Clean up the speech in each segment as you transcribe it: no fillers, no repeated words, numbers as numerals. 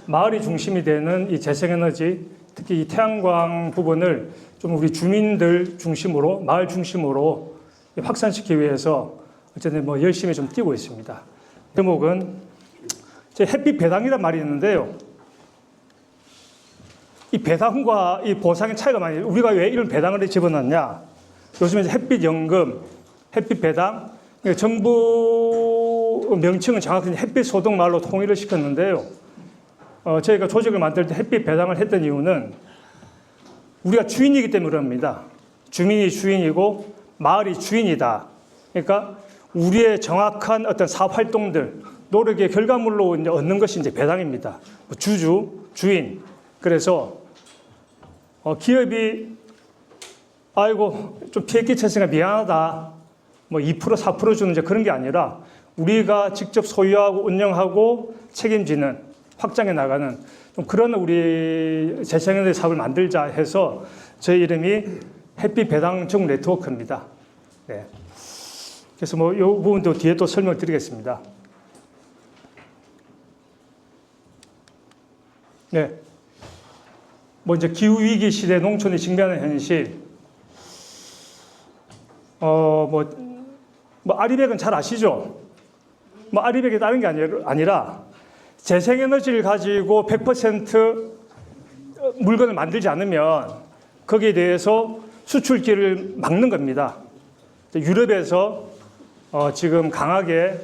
마을이 중심이 되는 이 재생에너지, 특히 이 태양광 부분을 좀 우리 주민들 중심으로, 마을 중심으로 확산시키기 위해서 어쨌든 뭐 열심히 좀 뛰고 있습니다. 제목은 제 햇빛 배당이란 말이 있는데요. 이 배당과 이 보상의 차이가 많이, 우리가 왜 이런 배당을 집어넣냐? 요즘에 햇빛 연금, 햇빛 배당, 정부 명칭은 정확히 햇빛 소득 말로 통일을 시켰는데요. 저희가 조직을 만들 때 햇빛 배당을 했던 이유는 우리가 주인이기 때문에 그럽니다. 주민이 주인이고 마을이 주인이다. 그러니까 우리의 정확한 어떤 사업 활동들, 노력의 결과물로 이제 얻는 것이 이제 배당입니다. 주주, 주인. 그래서 기업이 아이고 좀 피해 끼쳤으니까 미안하다. 뭐 2%, 4% 주는 이제 그런 게 아니라 우리가 직접 소유하고 운영하고 책임지는 확장해 나가는 좀 그런 우리 재생에너지 사업을 만들자 해서 저희 이름이 햇빛 배당적 네트워크입니다. 네. 그래서 뭐 이 부분도 뒤에 또 설명을 드리겠습니다. 네. 뭐 이제 기후 위기 시대 농촌이 직면하는 현실. 뭐 아리백은 잘 아시죠? 뭐 아리백이 다른 게 아니라 재생에너지를 가지고 100% 물건을 만들지 않으면 거기에 대해서 수출기를 막는 겁니다. 유럽에서 지금 강하게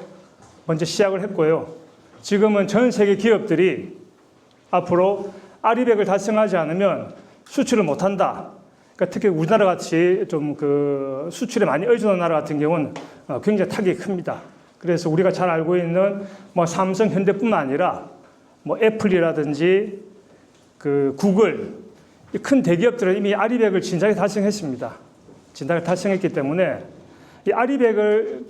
먼저 시작을 했고요. 지금은 전 세계 기업들이 앞으로 아리백을 달성하지 않으면 수출을 못한다. 그러니까 특히 우리나라 같이 좀 그 수출에 많이 의존한 나라 같은 경우는 굉장히 타격이 큽니다. 그래서 우리가 잘 알고 있는 뭐 삼성, 현대뿐만 아니라 뭐 애플이라든지 그 구글 큰 대기업들은 이미 아리백을 진작에 달성했습니다. 진작에 달성했기 때문에 이 아리백을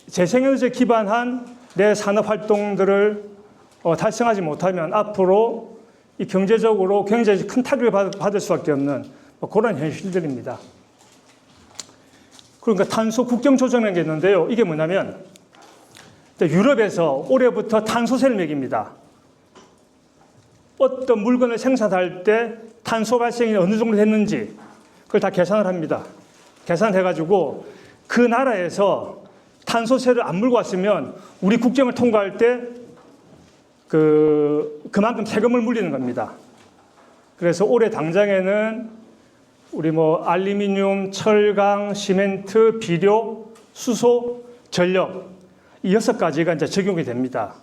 재생에너지에 기반한 내 산업 활동들을 달성하지 못하면 앞으로 이 경제적으로 굉장히 큰 타격을 받을 수밖에 없는 뭐 그런 현실들입니다. 그러니까 탄소 국경 조정이라는 게 있는데요. 이게 뭐냐면 유럽에서 올해부터 탄소세를 매깁니다. 어떤 물건을 생산할 때 탄소 발생이 어느 정도 됐는지 그걸 다 계산을 합니다. 계산해가지고 그 나라에서 탄소세를 안 물고 왔으면 우리 국경을 통과할 때 그만큼 세금을 물리는 겁니다. 그래서 올해 당장에는 우리 뭐 알루미늄, 철강, 시멘트, 비료, 수소, 전력 이 6가지가 이제 적용이 됩니다.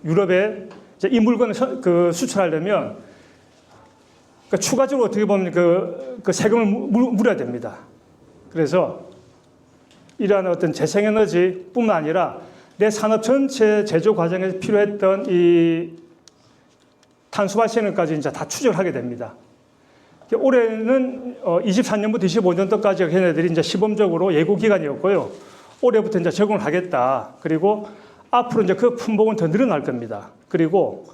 유럽에 이제 이 물건을 수출하려면 추가적으로 어떻게 보면 그 세금을 물어야 됩니다. 그래서 이러한 어떤 재생에너지뿐만 아니라 내 산업 전체 제조 과정에서 필요했던 이 탄소 발생까지 이제 다 추적을 하게 됩니다. 올해는 23년부터 25년도까지 걔네들이 이제 시범적으로 예고 기간이었고요. 올해부터 이제 적용을 하겠다. 그리고 앞으로 이제 그 품목은 더 늘어날 겁니다. 그리고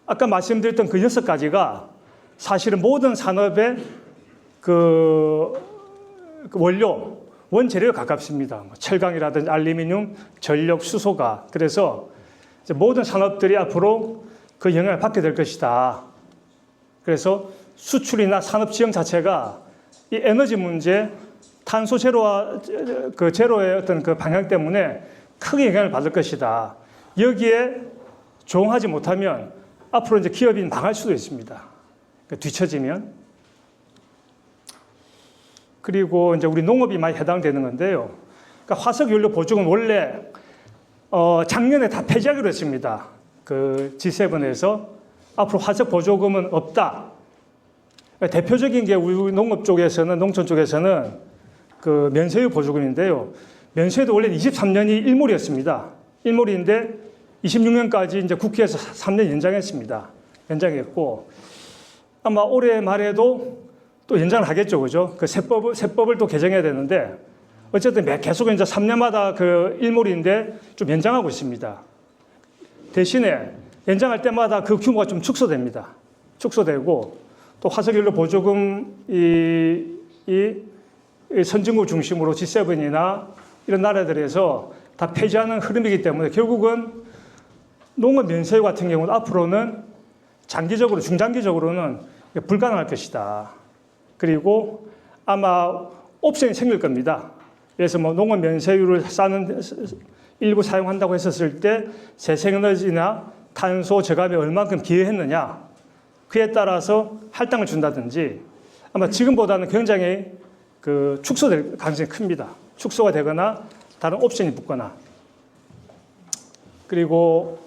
아까 말씀드렸던 그 6가지가 사실은 모든 산업의 그 원료, 원재료에 가깝습니다. 철강이라든지 알루미늄, 전력, 수소가. 그래서 이제 모든 산업들이 앞으로 그 영향을 받게 될 것이다. 그래서 수출이나 산업 지형 자체가 이 에너지 문제, 탄소 제로와 그 제로의 어떤 그 방향 때문에 크게 영향을 받을 것이다. 여기에 조응하지 못하면 앞으로 이제 기업이 망할 수도 있습니다. 그러니까 뒤처지면. 그리고 이제 우리 농업이 많이 해당되는 건데요. 그러니까 화석연료 보조금 원래 작년에 다 폐지하기로 했습니다. 그 G7에서 앞으로 화석 보조금은 없다. 그러니까 대표적인 게 우리 농업 쪽에서는 농촌 쪽에서는 그 면세유 보조금인데요. 면세유도 원래 23년이 일몰이었습니다. 일몰인데 26년까지 이제 국회에서 3년 연장했습니다. 연장했고 아마 올해 말에도 또 연장을 하겠죠, 그죠? 그 세법을 또 개정해야 되는데 어쨌든 계속 이제 3년마다 그 일몰인데 좀 연장하고 있습니다. 대신에 연장할 때마다 그 규모가 좀 축소됩니다. 축소되고 또 화석연료 보조금 이 선진국 중심으로 G7이나 이런 나라들에서 다 폐지하는 흐름이기 때문에 결국은 농업 면세유 같은 경우는 앞으로는 장기적으로, 중장기적으로는 불가능할 것이다. 그리고 아마 옵션이 생길 겁니다. 그래서 뭐 농업 면세유를 일부 사용한다고 했었을 때 재생에너지나 탄소 저감에 얼만큼 기여했느냐, 그에 따라서 할당을 준다든지 아마 지금보다는 굉장히 축소될 가능성이 큽니다. 축소가 되거나 다른 옵션이 붙거나. 그리고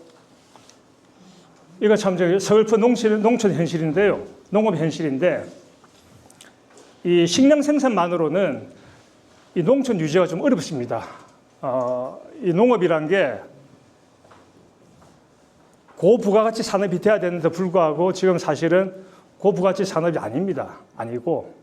이거 참 서글픈 농촌 현실인데요. 농업 현실인데, 이 식량 생산만으로는 이 농촌 유지가 좀 어렵습니다. 이 농업이란 게 고부가가치 산업이 돼야 되는데 불구하고 지금 사실은 고부가치 산업이 아닙니다. 아니고,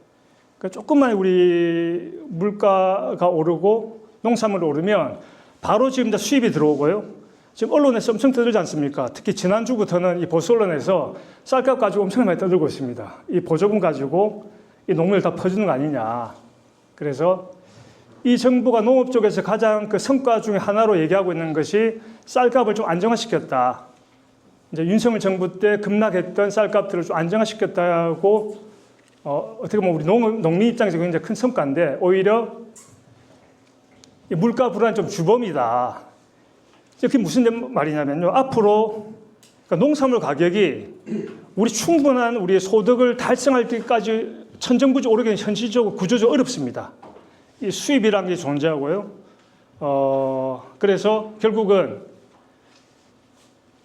그러니까 조금만 우리 물가가 오르고 농산물이 오르면 바로 지금 수입이 들어오고요. 지금 언론에서 엄청 떠들지 않습니까? 특히 지난주부터는 이 보수 언론에서 쌀값 가지고 엄청 많이 떠들고 있습니다. 이 보조금 가지고 이 농민을 다 퍼주는 거 아니냐. 그래서 이 정부가 농업 쪽에서 가장 성과 중에 하나로 얘기하고 있는 것이 쌀값을 좀 안정화시켰다. 이제 윤석열 정부 때 급락했던 쌀값들을 좀 안정화시켰다고 어떻게 보면 우리 농민 입장에서 굉장히 큰 성과인데, 오히려 이 물가 불안 좀 주범이다. 그게 무슨 말이냐면요. 앞으로 그러니까 농산물 가격이 우리 충분한 우리의 소득을 달성할 때까지 천정부지 오르기는 현실적으로 구조적으로 어렵습니다. 이 수입이라는 게 존재하고요. 그래서 결국은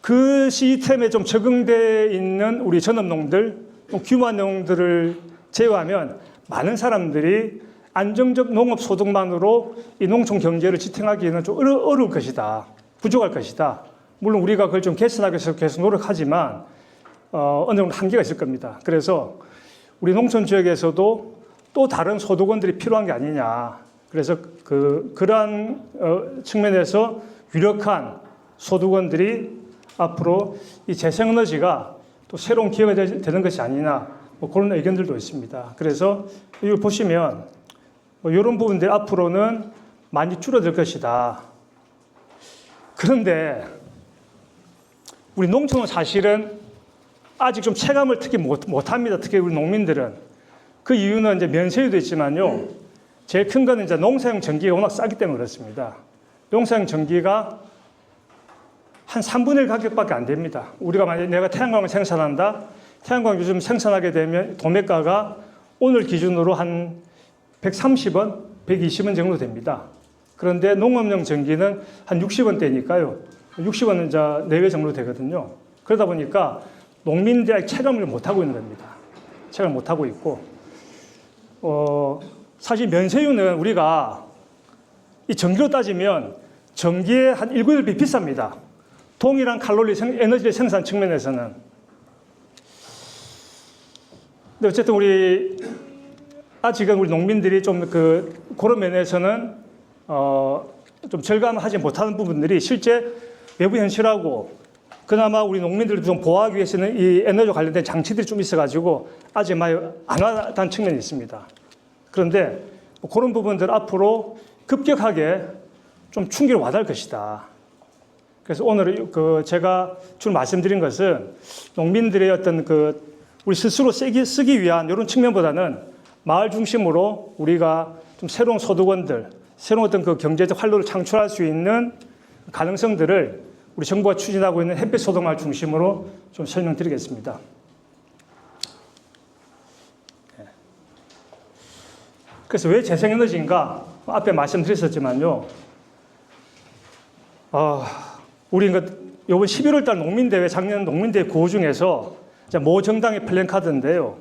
그 시스템에 좀 적응되어 있는 우리 전업농들, 규모한 농들을 제외하면 많은 사람들이 안정적 농업 소득만으로 이 농촌 경제를 지탱하기에는 좀 어려울 것이다. 부족할 것이다. 물론 우리가 그걸 좀 개선하기 위해서 계속 노력하지만 어느 정도 한계가 있을 겁니다. 그래서 우리 농촌 지역에서도 또 다른 소득원들이 필요한 게 아니냐. 그래서 그러한 측면에서 유력한 소득원들이 앞으로 이 재생에너지가 또 새로운 기회가 되는 것이 아니냐. 뭐 그런 의견들도 있습니다. 그래서 이걸 보시면 뭐 이런 부분들이 앞으로는 많이 줄어들 것이다. 그런데 우리 농촌은 사실은 아직 좀 체감을 특히 못합니다. 특히 우리 농민들은. 그 이유는 이제 면세유도 있지만요. 제일 큰 거는 이제 농사용 전기가 워낙 싸기 때문에 그렇습니다. 농사용 전기가 한 3분의 1 가격밖에 안 됩니다. 우리가 만약에 내가 태양광을 생산한다. 태양광 요즘 생산하게 되면 도매가가 오늘 기준으로 한 130원, 120원 정도 됩니다. 그런데 농업용 전기는 한 60원대니까요. 60원은 이제 4배 정도 되거든요. 그러다 보니까 농민들이 체감을 못하고 있는 겁니다. 체감을 못하고 있고, 사실 면세유는 우리가 이 전기로 따지면 전기의 한 1, 9배 비쌉니다. 동일한 칼로리 에너지 생산 측면에서는. 근데 어쨌든 아직은 우리 농민들이 좀 그런 면에서는 좀 절감하지 못하는 부분들이 실제 외부 현실하고 그나마 우리 농민들을 좀 보호하기 위해서는 이 에너지와 관련된 장치들이 좀 있어가지고 아직 많이 안 와닿은 측면이 있습니다. 그런데 그런 부분들 앞으로 급격하게 좀 충격을 와닿을 것이다. 그래서 오늘 제가 주로 말씀드린 것은 농민들의 어떤 우리 스스로 쓰기 위한 이런 측면보다는 마을 중심으로 우리가 좀 새로운 소득원들, 새로운 어떤 경제적 활로를 창출할 수 있는 가능성들을 우리 정부가 추진하고 있는 햇빛 소득마을 중심으로 좀 설명드리겠습니다. 그래서 왜 재생에너지인가? 앞에 말씀드렸었지만요. 우리 이번 11월 달 농민대회, 작년 농민대회 구호 중에서 모 정당의 플랜카드인데요.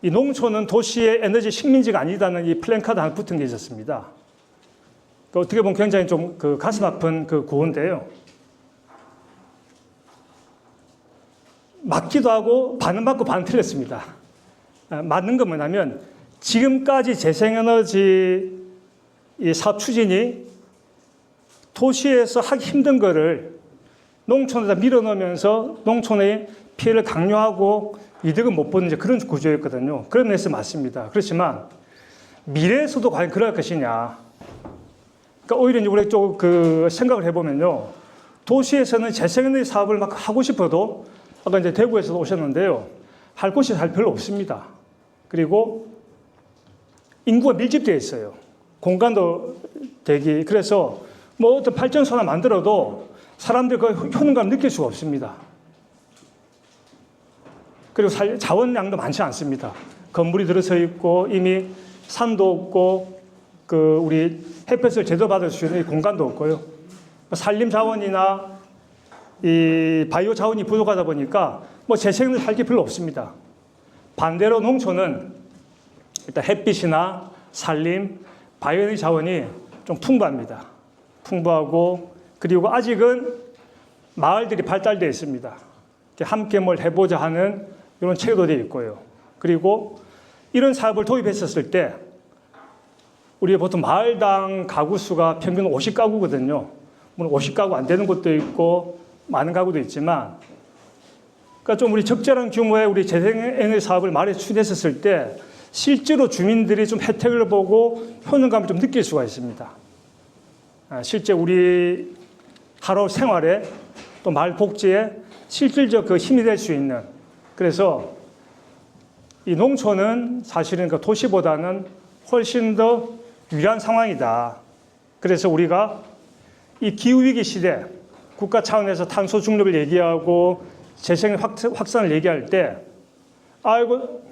이 농촌은 도시의 에너지 식민지가 아니다는 이 플랜카드 하나 붙은 게 있었습니다. 어떻게 보면 굉장히 좀 가슴 아픈 구호인데요. 맞기도 하고 반은 맞고 반은 틀렸습니다. 맞는 건 뭐냐면 지금까지 재생에너지 이 사업 추진이 도시에서 하기 힘든 거를 농촌에다 밀어넣으면서 농촌의 피해를 강요하고 이득은 못 보는 그런 구조였거든요. 그런 면에서 맞습니다. 그렇지만 미래에서도 과연 그럴 것이냐. 그러니까 오히려 우리가 좀 생각을 해보면요. 도시에서는 재생에너지 사업을 막 하고 싶어도 아까 이제 대구에서도 오셨는데요. 할 곳이 잘 별로 없습니다. 그리고 인구가 밀집되어 있어요. 공간도 되기. 그래서 뭐 어떤 발전소 하나 만들어도 사람들 그 효능감을 느낄 수가 없습니다. 그리고 자원량도 많지 않습니다. 건물이 들어서 있고 이미 산도 없고 그 우리 햇볕을 제대로 받을 수 있는 공간도 없고요. 산림 자원이나 이 바이오 자원이 부족하다 보니까 뭐 재생을 할 게 별로 없습니다. 반대로 농촌은 일단 햇빛이나 산림, 바이오 자원이 좀 풍부합니다. 풍부하고 그리고 아직은 마을들이 발달되어 있습니다. 함께 뭘 해보자 하는 이런 체계도 되어 있고요. 그리고 이런 사업을 도입했었을 때 우리가 보통 마을당 가구 수가 평균 50가구거든요. 물론 50가구 안 되는 곳도 있고 많은 가구도 있지만 그러니까 좀 우리 적절한 규모의 우리 재생에너지 사업을 마을에 추진했었을 때 실제로 주민들이 좀 혜택을 보고 효능감을 좀 느낄 수가 있습니다. 실제 우리 하루 생활에 또 마을 복지에 실질적 그 힘이 될 수 있는 그래서 이 농촌은 사실은 그 도시보다는 훨씬 더 유리한 상황이다. 그래서 우리가 이 기후위기 시대 국가 차원에서 탄소 중립을 얘기하고 재생 확산을 얘기할 때 아이고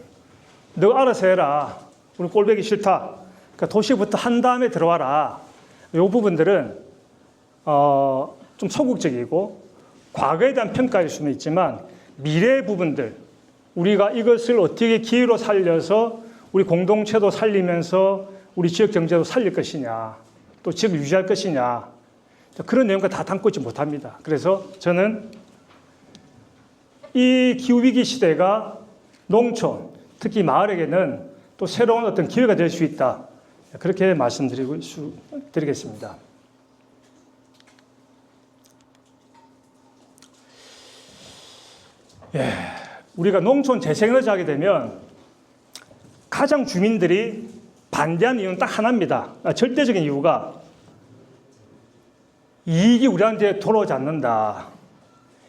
너 알아서 해라. 우리 꼴보기 싫다. 그러니까 도시부터 한 다음에 들어와라. 이 부분들은 좀 소극적이고 과거에 대한 평가일 수는 있지만 미래의 부분들 우리가 이것을 어떻게 기회로 살려서 우리 공동체도 살리면서 우리 지역 경제도 살릴 것이냐 또 지역을 유지할 것이냐 그런 내용을 다 담고 있지 못합니다. 그래서 저는 이 기후위기 시대가 농촌 특히 마을에게는 또 새로운 어떤 기회가 될 수 있다. 그렇게 말씀드리겠습니다. 예, 우리가 농촌 재생에너지 하게 되면 가장 주민들이 반대하는 이유는 딱 하나입니다. 절대적인 이유가 이익이 우리한테 돌아오지 않는다.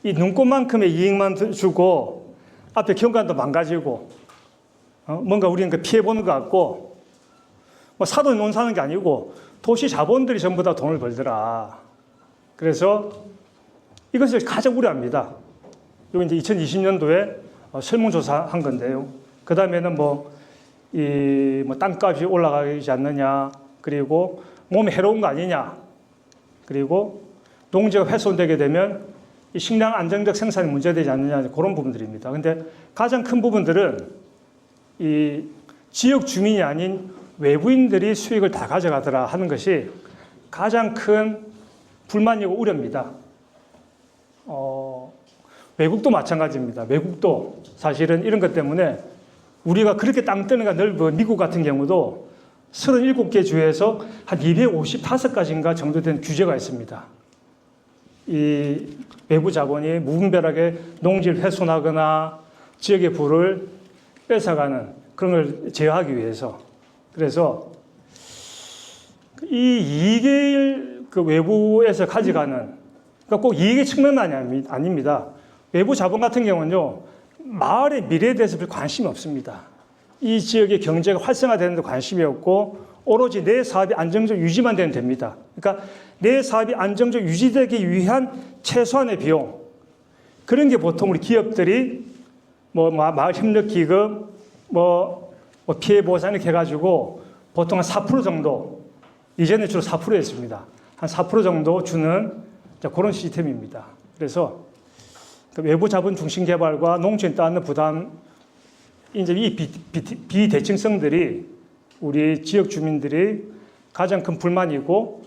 이 눈꽃만큼의 이익만 주고 앞에 경관도 망가지고 뭔가 우리는 그 피해보는 것 같고 뭐 사돈 논사는 게 아니고 도시 자본들이 전부 다 돈을 벌더라. 그래서 이것을 가장 우려합니다. 여기 이제 2020년도에 설문조사한 건데요. 그 다음에는 뭐 땅값이 올라가지 않느냐, 그리고 몸에 해로운 거 아니냐, 그리고 농지가 훼손되게 되면 이 식량 안정적 생산이 문제되지 않느냐, 그런 부분들입니다. 근데 가장 큰 부분들은 이 지역 주민이 아닌 외부인들이 수익을 다 가져가더라 하는 것이 가장 큰 불만이고 우려입니다. 외국도 마찬가지입니다. 외국도 사실은 이런 것 때문에 우리가 그렇게 땅덩이가 넓은 미국 같은 경우도 37개 주에서 한 255가지인가 정도 된 규제가 있습니다. 이 외부 자본이 무분별하게 농지를 훼손하거나 지역의 부를 뺏어가는 그런 걸 제어하기 위해서. 그래서 이 이익을 그 외부에서 가져가는, 그러니까 꼭 이익의 측면만 아닙니다. 외부 자본 같은 경우는요, 마을의 미래에 대해서 별 관심이 없습니다. 이 지역의 경제가 활성화되는 데 관심이 없고 오로지 내 사업이 안정적 유지만 되면 됩니다. 그러니까 내 사업이 안정적 유지되기 위한 최소한의 비용, 그런 게 보통 우리 기업들이 마을 협력 기금, 피해 보상 이렇게 해가지고 보통 한 4% 정도, 이전에 주로 4%였습니다. 한 4% 정도 주는 그런 시스템입니다. 그래서 외부 자본 중심 개발과 농촌에 따르는 부담, 이제 이 비대칭성들이 우리 지역 주민들이 가장 큰 불만이고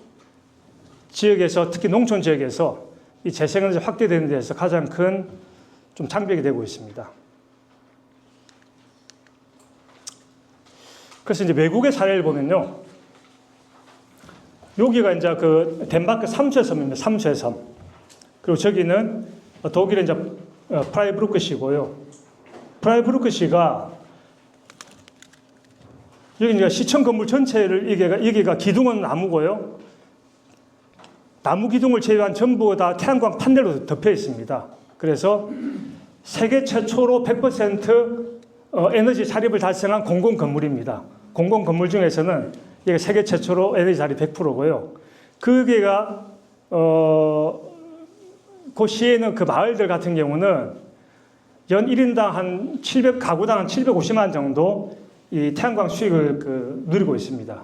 지역에서 특히 농촌 지역에서 이 재생에너지 확대되는 데서 가장 큰 좀 장벽이 되고 있습니다. 그래서 이제 외국의 사례를 보면요, 여기가 이제 그 덴마크 삼수의 섬입니다. 삼수의 섬. 그리고 저기는 독일의 이제 프라이부르크시고요. 프라이부르크시가 여기 이제 시청 건물 전체를 여기가 기둥은 나무고요. 나무 기둥을 제외한 전부 다 태양광 판넬로 덮여 있습니다. 그래서 세계 최초로 100% 에너지 자립을 달성한 공공 건물입니다. 공공 건물 중에서는 이게 세계 최초로 에너지 자립 100%고요. 그게가 그 시에 있는 그 마을들 같은 경우는 연 1인당 한 가구당 한 750만 정도 이 태양광 수익을 누리고 있습니다.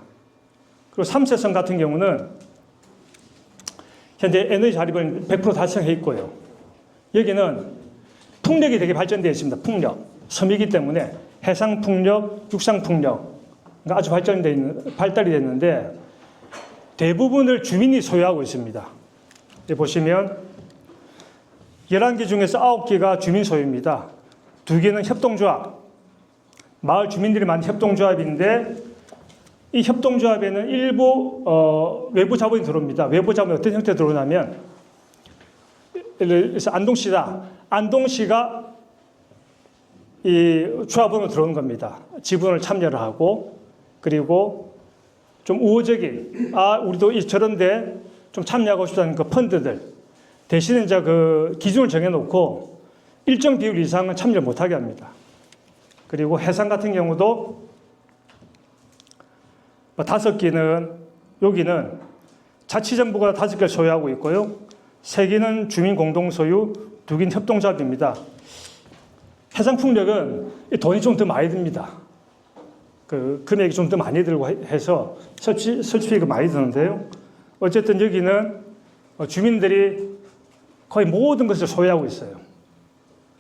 그리고 3세선 같은 경우는 현재 에너지 자립을 100% 달성해 있고요. 여기는 풍력이 되게 발전되어 있습니다. 풍력. 섬이기 때문에 해상 풍력, 육상 풍력 아주 발달이 됐는데 대부분을 주민이 소유하고 있습니다. 여기 보시면 11개 중에서 9개가 주민 소유입니다. 2개는 협동조합, 마을 주민들이 만든 협동조합인데 이 협동조합에는 일부 외부 자본이 들어옵니다. 외부 자본이 어떤 형태로 들어오냐면 예를 들어서 안동시다. 안동시가 이 조합원으로 들어오는 겁니다. 지분을 참여를 하고 그리고 좀 우호적인 우리도 저런데 좀 참여하고 싶다는 그 펀드들 대신에 이제 그 기준을 정해놓고 일정 비율 이상은 참여를 못하게 합니다. 그리고 해상 같은 경우도 5개는 여기는 자치정부가 5개를 소유하고 있고요. 3개는 주민 공동 소유, 2개는 협동조합입니다. 해상풍력은 돈이 좀 더 많이 듭니다. 그 금액이 좀 더 많이 들고 해서 설치비가 많이 드는데요. 어쨌든 여기는 주민들이 거의 모든 것을 소유하고 있어요.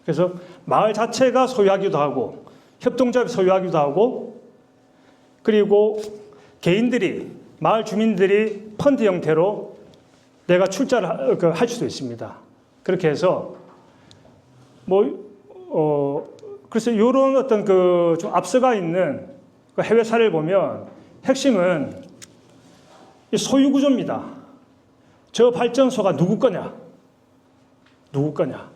그래서 마을 자체가 소유하기도 하고 협동조합이 소유하기도 하고 그리고 개인들이 마을 주민들이 펀드 형태로 내가 출자를 할 수도 있습니다. 그렇게 해서 그래서 이런 어떤 좀 앞서가 있는 그 해외 사례를 보면 핵심은 이 소유 구조입니다. 저 발전소가 누구 거냐? 누구 거냐?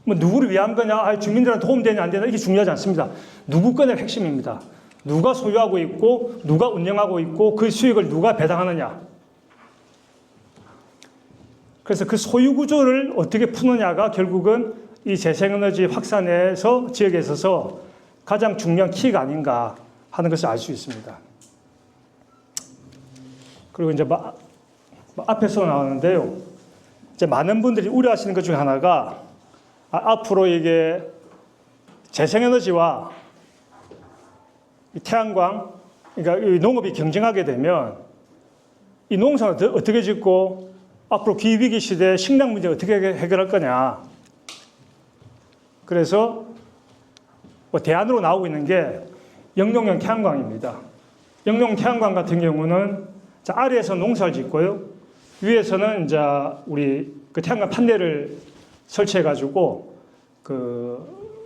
누구를 위한 거냐? 주민들한테 도움되냐 안 되냐? 이게 중요하지 않습니다. 누구 거냐가 핵심입니다. 누가 소유하고 있고 누가 운영하고 있고 그 수익을 누가 배당하느냐. 그래서 그 소유 구조를 어떻게 푸느냐가 결국은 이 재생에너지 확산에서 지역에 있어서 가장 중요한 키가 아닌가 하는 것을 알 수 있습니다. 그리고 이제 앞에서 나오는데요. 이제 많은 분들이 우려하시는 것 중에 하나가 앞으로 이게 재생에너지와 이 태양광, 그러니까 이 농업이 경쟁하게 되면 이 농사는 어떻게 짓고 앞으로 기후위기 시대에 식량 문제 어떻게 해결할 거냐. 그래서 대안으로 나오고 있는 게 영농형 태양광입니다. 영농 태양광 같은 경우는 아래에서 농사를 짓고요. 위에서는 이제 우리 그 태양광 판넬을 설치해가지고 그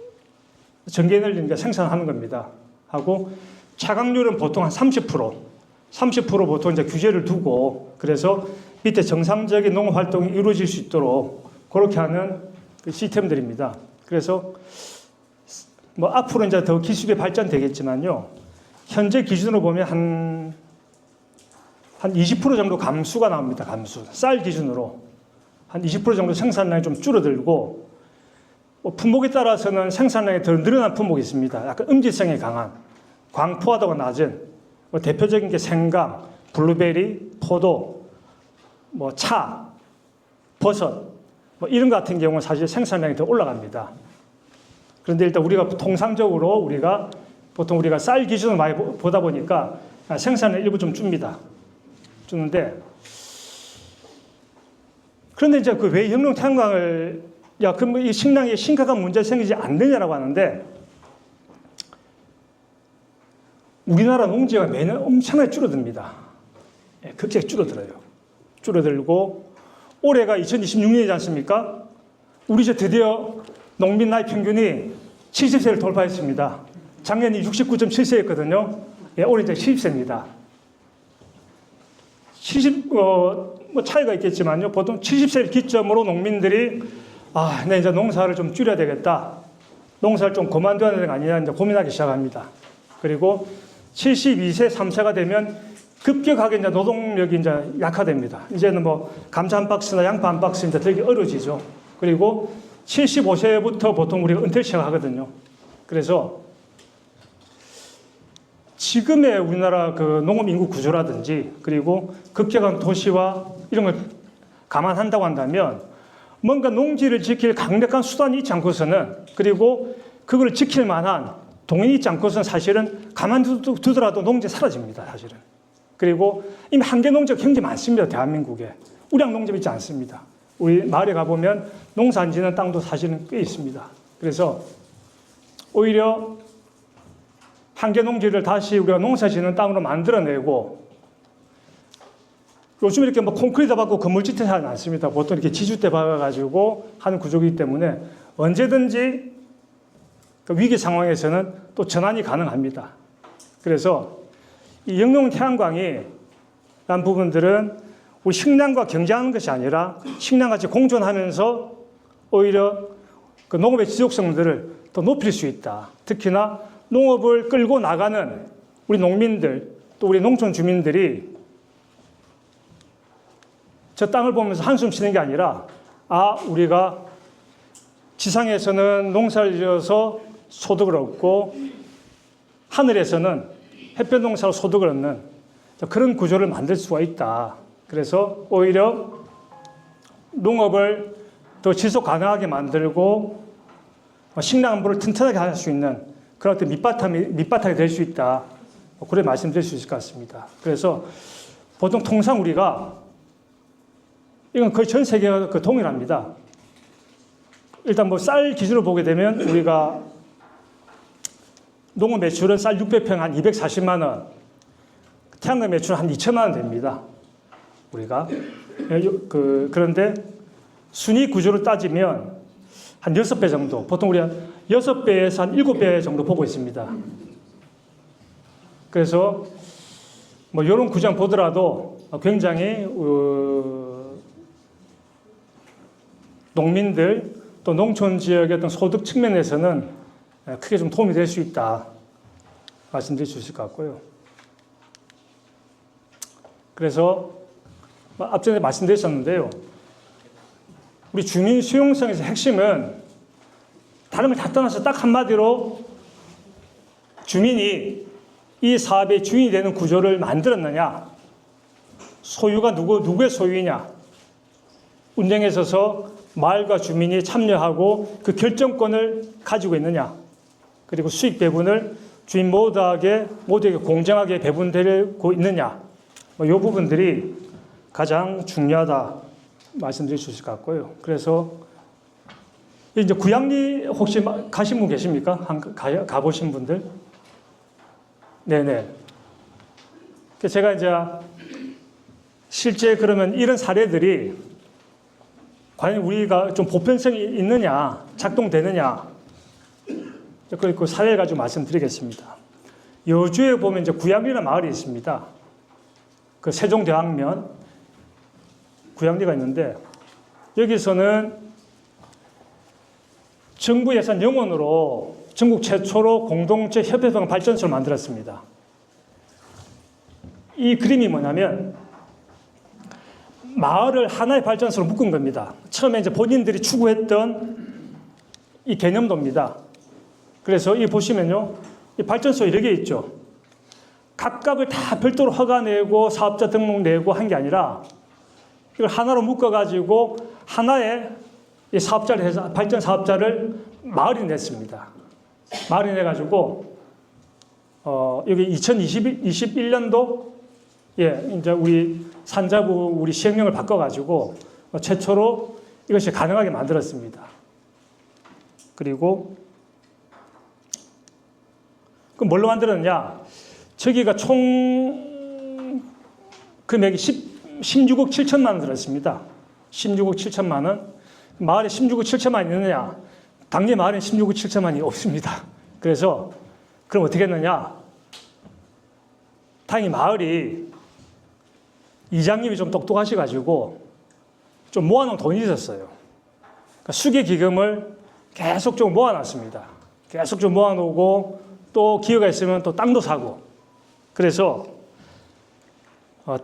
전기에너지를 생산하는 겁니다. 하고 차광률은 보통 한 30% 보통 이제 규제를 두고 그래서 밑에 정상적인 농업 활동이 이루어질 수 있도록 그렇게 하는 그 시스템들입니다. 그래서 앞으로 이제 더 기술이 발전되겠지만요. 현재 기준으로 보면 한 20% 정도 감수가 나옵니다. 감수. 쌀 기준으로. 한 20% 정도 생산량이 좀 줄어들고 품목에 따라서는 생산량이 더 늘어난 품목이 있습니다. 약간 음지성이 강한 광포화도가 낮은 대표적인 게 생강, 블루베리, 포도, 차, 버섯 이런 것 같은 경우는 사실 생산량이 더 올라갑니다. 그런데 일단 우리가 통상적으로 보통 우리가 쌀 기준을 많이 보다 보니까 생산량 일부 좀 줍니다. 주는데 그런데 이제 그 왜 영농 태양광을 그럼 이 식량에 심각한 문제 생기지 않느냐라고 하는데 우리나라 농지가 매년 엄청나게 줄어듭니다. 극적으로 줄어들어요. 줄어들고 올해가 2026년이지 않습니까? 우리 이제 드디어 농민 나이 평균이 70세를 돌파했습니다. 작년이 69.7세였거든요. 올해 이제 70세입니다. 차이가 있겠지만요. 보통 70세를 기점으로 농민들이 내 이제 농사를 좀 줄여야 되겠다. 농사를 좀 그만둬야 되는 거 아니냐 이제 고민하기 시작합니다. 그리고 72세, 3세가 되면 급격하게 이제 노동력이 이제 약화됩니다. 이제는 뭐 감자 한 박스나 양파 한 박스 이제 들기 어려지죠. 그리고 75세부터 보통 우리가 은퇴를 시작하거든요. 그래서 지금의 우리나라 그 농업 인구 구조라든지 그리고 급격한 도시화 이런 걸 감안한다고 한다면 뭔가 농지를 지킬 강력한 수단이 있지 않고서는 그리고 그걸 지킬 만한 동인이 있지 않고서는 사실은 가만두더라도 농지 사라집니다. 사실은. 그리고 이미 한계 농지가 굉장히 많습니다. 대한민국에. 우량 농지가 있지 않습니다. 우리 마을에 가보면 농사 안 지는 땅도 사실은 꽤 있습니다. 그래서 오히려 한계 농지를 다시 우리가 농사 짓는 땅으로 만들어내고 요즘 이렇게 뭐 콘크리트 받고 건물짓을 하지 않습니다. 보통 이렇게 지주대 박아가지고 하는 구조이기 때문에 언제든지 그 위기 상황에서는 또 전환이 가능합니다. 그래서 이 영농 태양광이 란 부분들은 우리 식량과 경쟁하는 것이 아니라 식량과 같이 공존하면서 오히려 그 농업의 지속성들을 더 높일 수 있다. 특히나 농업을 끌고 나가는 우리 농민들 또 우리 농촌 주민들이 저 땅을 보면서 한숨 쉬는 게 아니라 우리가 지상에서는 농사를 지어서 소득을 얻고 하늘에서는 햇볕 농사로 소득을 얻는 그런 구조를 만들 수가 있다. 그래서 오히려 농업을 더 지속 가능하게 만들고 식량 안보를 튼튼하게 할 수 있는 그런 어떤 밑바탕이 될 수 있다. 그렇게 말씀드릴 수 있을 것 같습니다. 그래서 보통 통상 우리가 이건 거의 전 세계가 동일합니다. 일단 뭐 쌀 기준으로 보게 되면 우리가 농업 매출은 쌀 600평 한 240만 원, 태양광 매출은 한 2천만 원 됩니다. 우리가 그런데 순위 구조를 따지면 한 6배 정도, 보통 우리가 6배에서 한 7배 정도 보고 있습니다. 그래서 뭐 이런 구장 보더라도 굉장히 농민들 또 농촌 지역의 어떤 소득 측면에서는 크게 좀 도움이 될 수 있다 말씀드릴 수 있을 것 같고요. 그래서 앞전에 말씀드렸었는데요. 우리 주민 수용성에서 핵심은 다른 걸 다 떠나서 딱 한마디로 주민이 이 사업의 주인이 되는 구조를 만들었느냐, 소유가 누구의 소유이냐, 운영에 있어서 마을과 주민이 참여하고 그 결정권을 가지고 있느냐, 그리고 수익 배분을 주인 모두에게 공정하게 배분되고 있느냐, 이 부분들이 가장 중요하다 말씀드릴 수 있을 것 같고요. 그래서 이제 구양리 혹시 가신 분 계십니까? 가보신 분들? 네네. 제가 이제 실제 그러면 이런 사례들이 과연 우리가 좀 보편성이 있느냐, 작동되느냐, 그 사례를 가지고 말씀드리겠습니다. 여주에 보면 이제 구양리라는 마을이 있습니다. 그 세종대왕면 구양리가 있는데 여기서는 정부 예산 영원으로 전국 최초로 공동체 협회성 발전소를 만들었습니다. 이 그림이 뭐냐면 마을을 하나의 발전소로 묶은 겁니다. 처음에 이제 본인들이 추구했던 이 개념도입니다. 그래서 이 보시면요, 이 발전소 여러 개 있죠. 각각을 다 별도로 허가 내고 사업자 등록 내고 한 게 아니라 이걸 하나로 묶어가지고 하나의 이 사업자를 해서 발전 사업자를 마을이 냈습니다. 마을이 내가지고 여기 2021년도 이제 우리 산자부 우리 시행령을 바꿔가지고 최초로 이것이 가능하게 만들었습니다. 그리고 그 뭘로 만들었느냐? 저기가 총 금액이 16억 7천만 원 들었습니다. 16억 7천만 원. 마을에 16억 7천만 원이 있느냐? 당시 마을에 16억 7천만 원이 없습니다. 그래서 그럼 어떻게 했느냐? 다행히 마을이 이장님이 좀 똑똑하셔가지고 좀 모아놓은 돈이 있었어요. 그러니까 수계기금을 계속 좀 모아놨습니다. 계속 좀 모아놓고 또 기회가 있으면 또 땅도 사고. 그래서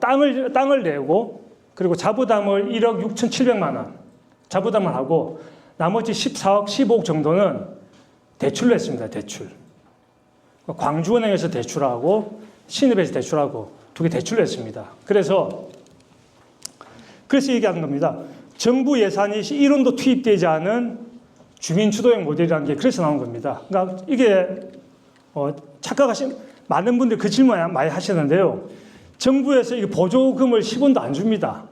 땅을 내고 그리고 자부담을 1억 6,700만 원 자부담을 하고 나머지 14억, 15억 정도는 대출로 했습니다. 대출. 광주은행에서 대출하고 신입에서 대출하고 두 개 대출로 했습니다. 그래서 얘기하는 겁니다. 정부 예산이 1원도 투입되지 않은 주민 주도형 모델이라는 게 그래서 나온 겁니다. 그러니까 이게 착각하신 많은 분들이 그 질문 많이 하시는데요. 정부에서 이 보조금을 10원도 안 줍니다.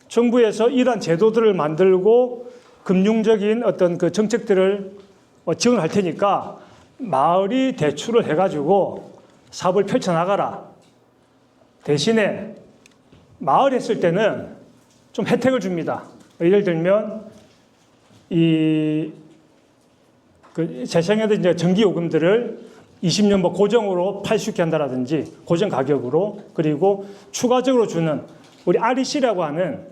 정부에서 이러한 제도들을 만들고 금융적인 어떤 그 정책들을 지원할 테니까 마을이 대출을 해가지고 사업을 펼쳐나가라. 대신에 마을 했을 때는 좀 혜택을 줍니다. 예를 들면 재생에도 이제 전기요금들을 20년 뭐 고정으로 팔 수 있게 한다라든지 고정 가격으로 그리고 추가적으로 주는 우리 REC라고 하는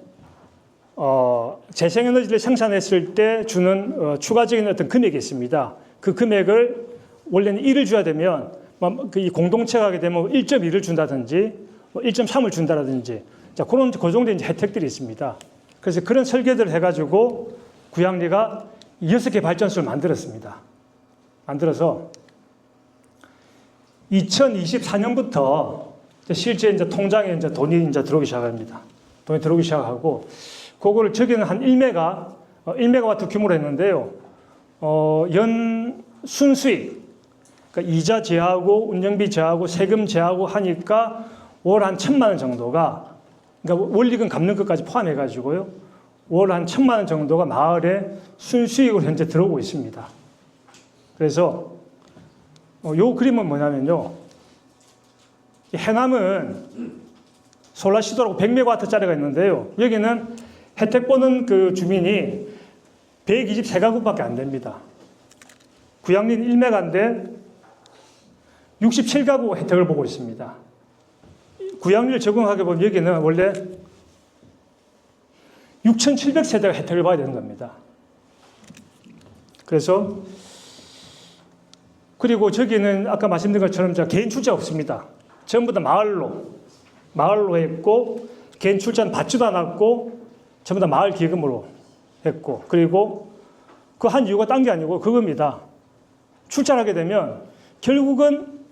재생에너지를 생산했을 때 주는 추가적인 어떤 금액이 있습니다. 그 금액을 원래는 1을 줘야 되면 이 공동체가 하게 되면 1.1을 준다든지 1.3을 준다라든지 자, 그런 고정된 혜택들이 있습니다. 그래서 그런 설계들을 해가지고 구양리가 6개 발전소를 만들었습니다. 만들어서 2024년부터 실제 이제 통장에 이제 돈이 이제 들어오기 시작합니다. 돈이 들어오기 시작하고 그거를 저기는 한 1메가와트 규모로 했는데요. 연 순수익, 그러니까 이자 제하고 운영비 제하고 세금 제하고 하니까 월 한 1,000만 원 정도가 그러니까 원리금 갚는 것까지 포함해가지고요. 월 한 1,000만 원 정도가 마을에 순수익으로 현재 들어오고 있습니다. 그래서 요 그림은 뭐냐면요. 해남은 솔라시도라고 100메가와트짜리가 있는데요. 여기는 혜택 보는 그 주민이 123가구밖에 안 됩니다. 구양리는 1메가인데 67가구 혜택을 보고 있습니다. 구양리를 적용하게 보면 여기는 원래 6,700세대가 혜택을 봐야 되는 겁니다. 그래서 그리고 저기는 아까 말씀드린 것처럼 개인 출자 없습니다. 전부 다 마을로 했고 개인 출자는 받지도 않았고 전부 다 마을 기금으로 했고 그리고 그 한 이유가 딴 게 아니고 그겁니다. 출자를 하게 되면 결국은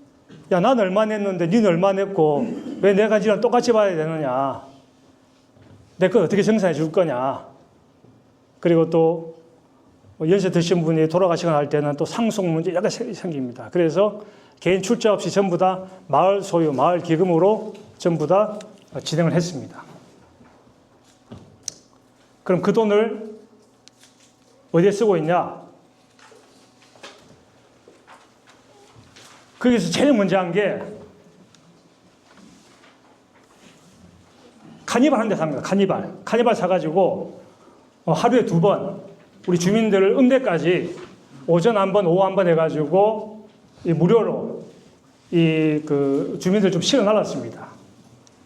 야, 난 얼마 냈는데 니는 얼마 냈고 왜 내가 니랑 똑같이 봐야 되느냐. 내 건 어떻게 정산해 줄 거냐. 그리고 또 연세 드신 분이 돌아가시거나 할 때는 또 상속 문제 약간 생깁니다. 그래서 개인 출자 없이 전부 다 마을 소유, 마을 기금으로 전부 다 진행을 했습니다. 그럼 그 돈을 어디에 쓰고 있냐? 거기서 제일 먼저 한 게 카니발 한 대 삽니다. 카니발 사가지고 하루에 2번 우리 주민들을 음대까지 오전 한 번, 오후 한 번 해가지고 무료로 그 주민들 좀 실어 나랐습니다.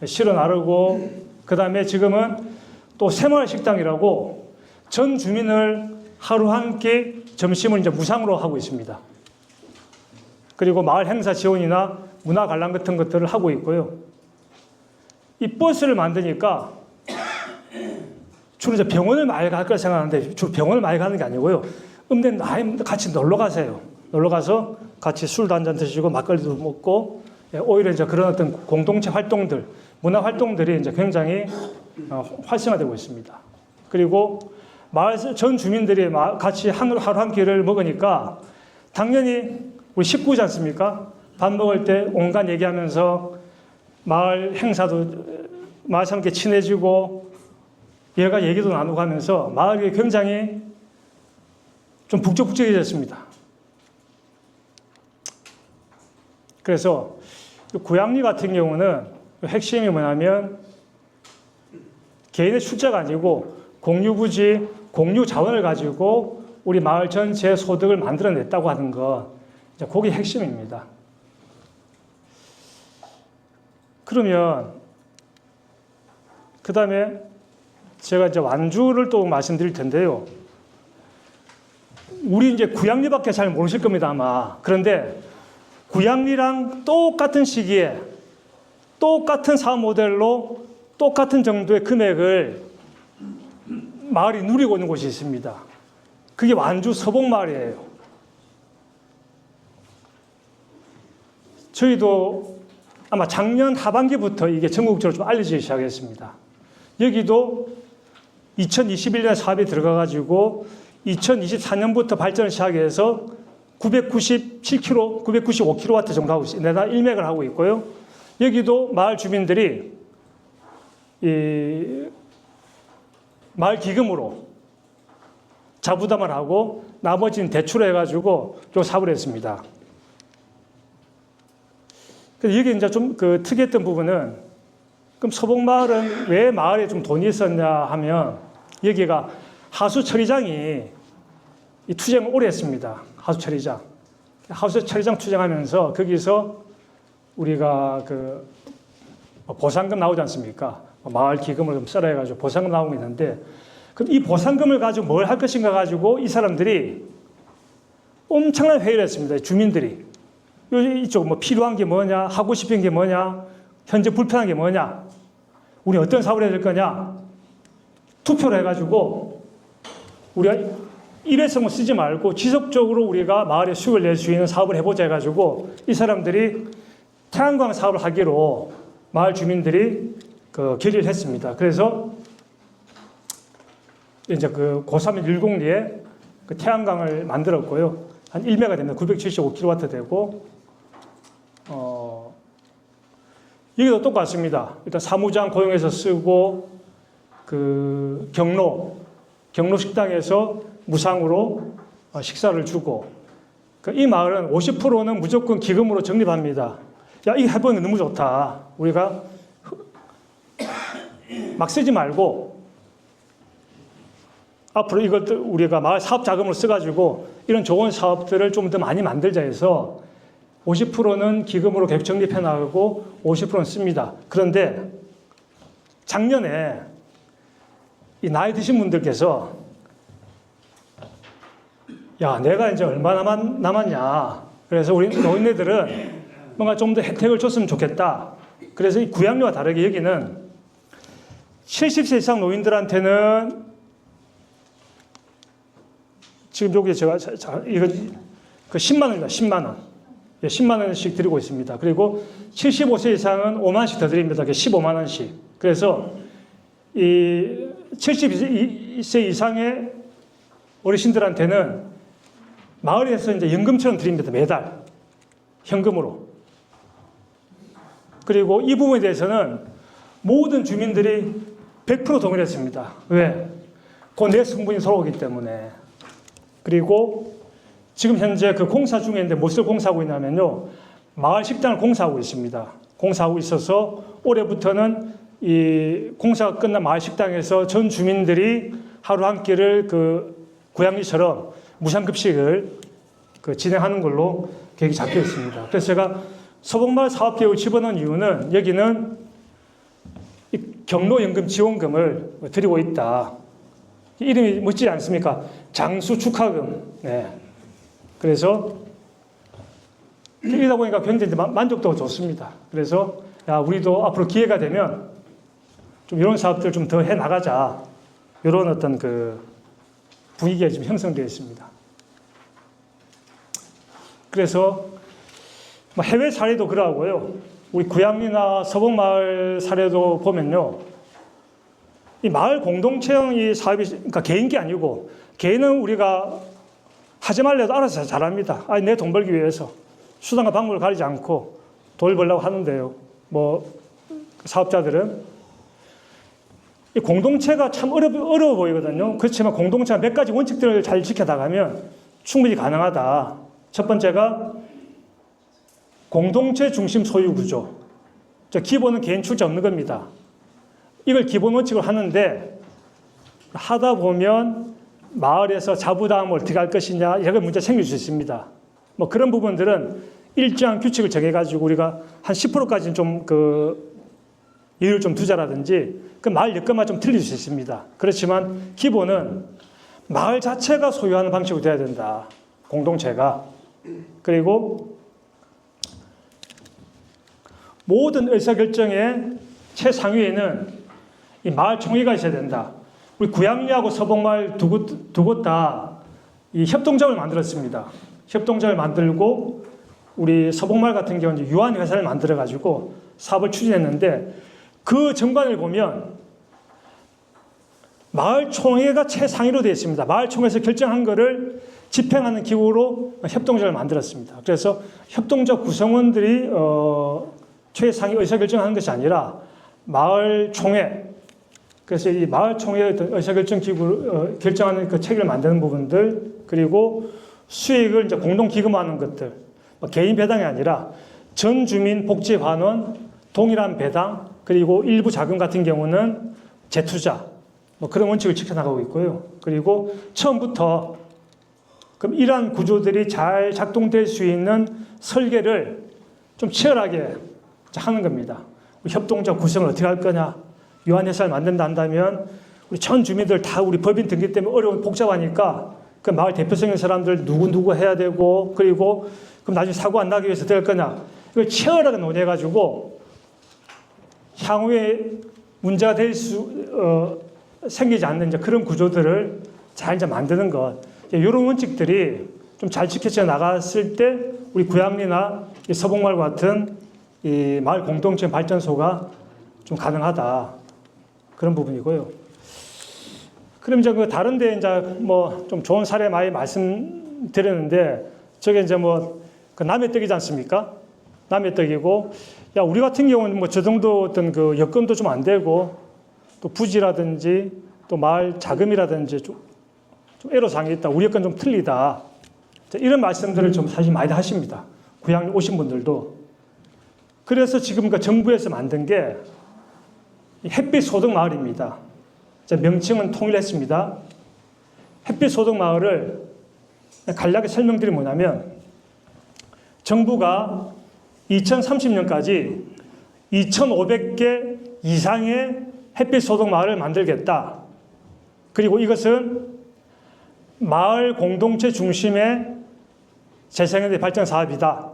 실어 나르고 그 다음에 지금은 또 새마을식당이라고 전 주민을 하루 한 끼 점심을 이제 무상으로 하고 있습니다. 그리고 마을 행사 지원이나 문화 관람 같은 것들을 하고 있고요. 이 버스를 만드니까 주로 이제 병원을 많이 갈 걸 생각하는데 주로 병원을 많이 가는 게 아니고요. 음대 같이 놀러 가세요. 놀러 가서 같이 술도 한잔 드시고 막걸리도 먹고 오히려 이제 그런 어떤 공동체 활동들, 문화 활동들이 이제 굉장히 활성화되고 있습니다. 그리고 마을 전 주민들이 같이 하루 한 끼를 먹으니까 당연히 우리 식구지 않습니까? 밥 먹을 때 온갖 얘기하면서 마을 행사도 마을 사람께 친해지고 얘가 얘기도 나누고 하면서 마을이 굉장히 좀 북적북적해졌습니다. 그래서 구양리 같은 경우는 핵심이 뭐냐면 개인의 출자가 아니고 공유부지, 공유 자원을 가지고 우리 마을 전체 소득을 만들어냈다고 하는 것, 그게 핵심입니다. 그러면 그 다음에 제가 이제 완주를 또 말씀드릴 텐데요. 우리 이제 구양리밖에 잘 모르실 겁니다, 아마. 그런데 구양리랑 똑같은 시기에 똑같은 사업 모델로 똑같은 정도의 금액을 마을이 누리고 있는 곳이 있습니다. 그게 완주 서봉마을이에요. 저희도 아마 작년 하반기부터 이게 전국적으로 좀 알려지기 시작했습니다. 여기도 2021년에 사업이 들어가가지고 2024년부터 발전을 시작해서 997kW, 995kW 정도 하고 있어요. 내다 일맥을 하고 있고요. 여기도 마을 주민들이 이 마을 기금으로 자부담을 하고 나머지는 대출을 해가지고 좀 사업을 했습니다. 그래서 여기 이제 좀 그 특이했던 부분은 그럼 서봉마을은 왜 마을에 좀 돈이 있었냐 하면 여기가 하수처리장이 이 투쟁을 오래 했습니다. 하수처리장. 하수처리장 투쟁하면서 거기서 우리가 그 보상금 나오지 않습니까? 마을 기금을 좀 써라 해가지고 보상금 나오고 있는데 그럼 이 보상금을 가지고 뭘 할 것인가 가지고 이 사람들이 엄청난 회의를 했습니다. 주민들이. 이쪽 뭐 필요한 게 뭐냐, 하고 싶은 게 뭐냐, 현재 불편한 게 뭐냐, 우리 어떤 사업을 해야 될 거냐, 투표를 해가지고 우리가 일회성을 쓰지 말고 지속적으로 우리가 마을에 수익을 낼 수 있는 사업을 해보자 해가지고 이 사람들이 태양광 사업을 하기로 마을 주민들이 그 결의를 했습니다. 그래서 이제 그 고사면 1공리에 그 태양광을 만들었고요. 한 1메가 됩니다. 975kW 되고, 여기도 똑같습니다. 일단 사무장 고용해서 쓰고, 그 경로 식당에서 무상으로 식사를 주고, 이 마을은 50%는 무조건 기금으로 적립합니다. 야, 이거 해보는 게 너무 좋다. 우리가 막 쓰지 말고, 앞으로 이것들 우리가 마을 사업 자금으로 써가지고 이런 좋은 사업들을 좀 더 많이 만들자 해서 50%는 기금으로 계획 적립해 나가고 50%는 씁니다. 그런데 작년에 이 나이 드신 분들께서 야, 내가 이제 얼마 남았냐. 그래서 우리 노인네들은 뭔가 좀 더 혜택을 줬으면 좋겠다. 그래서 이 구양리와 다르게 여기는 70세 이상 노인들한테는 지금 여기 제가 이거 그 10만 원입니다. 10만 원. 예, 10만 원씩 드리고 있습니다. 그리고 75세 이상은 5만 원씩 더 드립니다. 15만 원씩. 그래서 이 70세 이상의 어르신들한테는 마을에서 이제 연금처럼 드립니다. 매달 현금으로. 그리고 이 부분에 대해서는 모든 주민들이 100% 동의를 했습니다. 왜? 그 내 성분이 들어오기 때문에. 그리고 지금 현재 그 공사 중에 있는데 무엇을 공사하고 있냐면요. 마을 식당을 공사하고 있습니다. 공사하고 있어서 올해부터는 이 공사가 끝난 마을 식당에서 전 주민들이 하루 한 끼를 그 고양이처럼 무상급식을 그 진행하는 걸로 계획이 잡혀 있습니다. 그래서 제가 서봉마을 사업계획을 집어넣은 이유는 여기는 이 경로연금 지원금을 드리고 있다. 이름이 멋지지 않습니까? 장수 축하금. 네. 그래서 이러다 보니까 굉장히 만족도가 좋습니다. 그래서 야, 우리도 앞으로 기회가 되면 좀 이런 사업들 좀 더 해 나가자. 이런 어떤 그 분위기가 지금 형성되어 있습니다. 그래서 해외 사례도 그러하고요. 우리 구양리나 서봉마을 사례도 보면요. 이 마을 공동체형 사업이 그러니까 개인 게 아니고 개인은 우리가 하지 말래도 알아서 잘합니다. 아니, 내 돈 벌기 위해서 수단과 방법을 가리지 않고 돈을 벌려고 하는데요. 뭐 사업자들은 이 공동체가 참 어려워 보이거든요. 그렇지만 공동체가 몇 가지 원칙들을 잘 지켜나가면 충분히 가능하다. 첫 번째가 공동체 중심 소유 구조. 기본은 개인 출자 없는 겁니다. 이걸 기본 원칙으로 하는데 하다 보면 마을에서 자부담을 어떻게 할 것이냐 이런 문제 생길 수 있습니다. 뭐 그런 부분들은 일정한 규칙을 정해가지고 우리가 한 10%까지는 좀 그 여유를 좀 두자라든지 그 마을 여건만 좀 틀릴 수 있습니다. 그렇지만 기본은 마을 자체가 소유하는 방식으로 돼야 된다. 공동체가. 그리고 모든 의사결정의 최상위에는 이 마을 총회가 있어야 된다. 우리 구양리하고 서복마을 두 곳 다 이 협동조합을 만들었습니다. 협동조합을 만들고 우리 서복마을 같은 경우는 유한회사를 만들어가지고 사업을 추진했는데 그 정관을 보면 마을 총회가 최상위로 되어 있습니다. 마을 총회에서 결정한 거를 집행하는 기구로 협동조합을 만들었습니다. 그래서 협동조합 구성원들이 최상위 의사결정하는 것이 아니라 마을 총회, 그래서 이 마을 총회의 어떤 의사결정 기구를 결정하는 그 체계를 만드는 부분들, 그리고 수익을 이제 공동 기금화하는 것들, 개인 배당이 아니라 전 주민 복지 환원, 동일한 배당, 그리고 일부 자금 같은 경우는 재투자, 그런 원칙을 지켜나가고 있고요. 그리고 처음부터 그럼 이러한 구조들이 잘 작동될 수 있는 설계를 좀 치열하게 하는 겁니다. 협동조합 구성을 어떻게 할 거냐. 유한회사를 만든다 한다면 우리 전 주민들 다 우리 법인 등기 때문에 어려운 복잡하니까 그 마을 대표성 있는 사람들 누구 해야 되고, 그리고 그럼 나중에 사고 안 나기 위해서 어떻게 할 거냐. 이걸 치열하게 논의해가지고 향후에 문제가 생기지 않는 이제 그런 구조들을 잘 이제 만드는 것. 이런 원칙들이 좀 잘 지켜져 나갔을 때 우리 구양리나 이 서복마을 같은 이 마을 공동체 발전소가 좀 가능하다. 그런 부분이고요. 그럼 이제 그 다른데 이제 뭐 좀 좋은 사례 많이 말씀드렸는데 저게 이제 뭐 그 남의 떡이지 않습니까? 남의 떡이고, 야, 우리 같은 경우는 뭐 저 정도 어떤 그 여건도 좀 안 되고 또 부지라든지 또 마을 자금이라든지 좀 애로사항이 있다. 우리 여건 좀 틀리다. 이런 말씀들을 좀 사실 많이 하십니다. 구양리 오신 분들도. 그래서 지금 그 정부에서 만든 게 햇빛 소득 마을입니다. 명칭은 통일했습니다. 햇빛 소득 마을을 간략하게 설명드리면 뭐냐면 정부가 2030년까지 2,500개 이상의 햇빛 소득 마을을 만들겠다. 그리고 이것은 마을 공동체 중심의 재생에너지 발전 사업이다.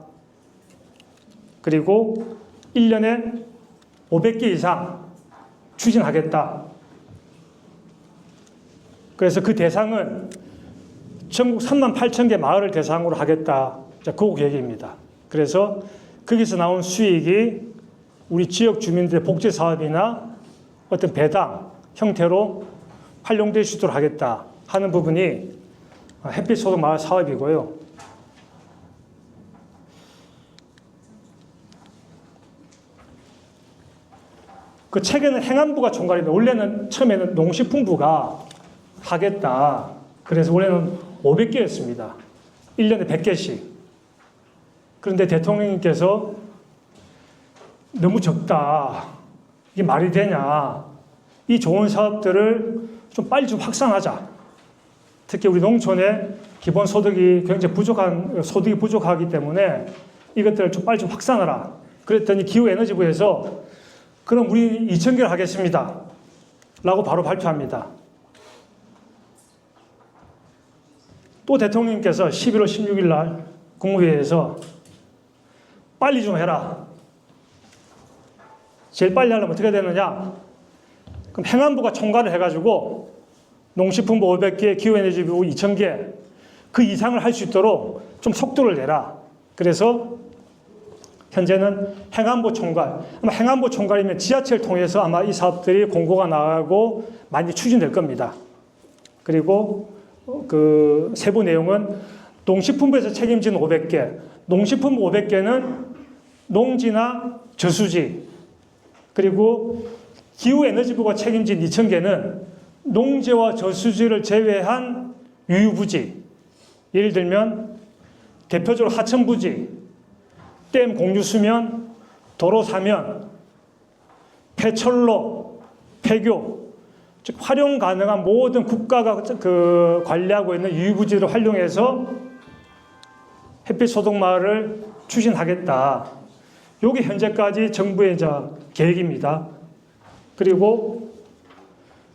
그리고 1년에 500개 이상 추진하겠다. 그래서 그 대상은 전국 38,000개 마을을 대상으로 하겠다. 그 계획입니다. 그래서 거기서 나온 수익이 우리 지역 주민들의 복지 사업이나 어떤 배당 형태로 활용될 수 있도록 하겠다 하는 부분이 햇빛 소득 마을 사업이고요. 그 책에는 행안부가 총괄인데 원래는 처음에는 농식품부가 하겠다. 그래서 원래는 500개였습니다. 1년에 100개씩. 그런데 대통령님께서 너무 적다. 이게 말이 되냐. 이 좋은 사업들을 좀 빨리 좀 확산하자. 특히 우리 농촌의 기본소득이 굉장히 소득이 부족하기 때문에 이것들을 좀 빨리 좀 확산하라. 그랬더니 기후에너지부에서 그럼 우리 2,000개를 하겠습니다. 라고 바로 발표합니다. 또 대통령님께서 11월 16일 날 국무회의에서 빨리 좀 해라. 제일 빨리 하려면 어떻게 되느냐? 그럼 행안부가 총괄을 해가지고 농식품부 500개, 기후에너지부 2,000개 그 이상을 할 수 있도록 좀 속도를 내라. 그래서 현재는 행안부 총괄, 아마 행안부 총괄이면 지자체를 통해서 아마 이 사업들이 공고가 나가고 많이 추진될 겁니다. 그리고 그 세부 내용은 농식품부에서 책임진 500개, 농식품부 500개는 농지나 저수지, 그리고 기후에너지부가 책임진 2,000개는 농지와 저수지를 제외한 유유부지, 예를 들면 대표적으로 하천부지, 댐 공유수면, 도로 사면, 폐철로, 폐교, 즉 활용 가능한 모든 국가가 관리하고 있는 유유부지를 활용해서 햇빛 소득 마을을 추진하겠다. 이게 현재까지 정부의 계획입니다. 그리고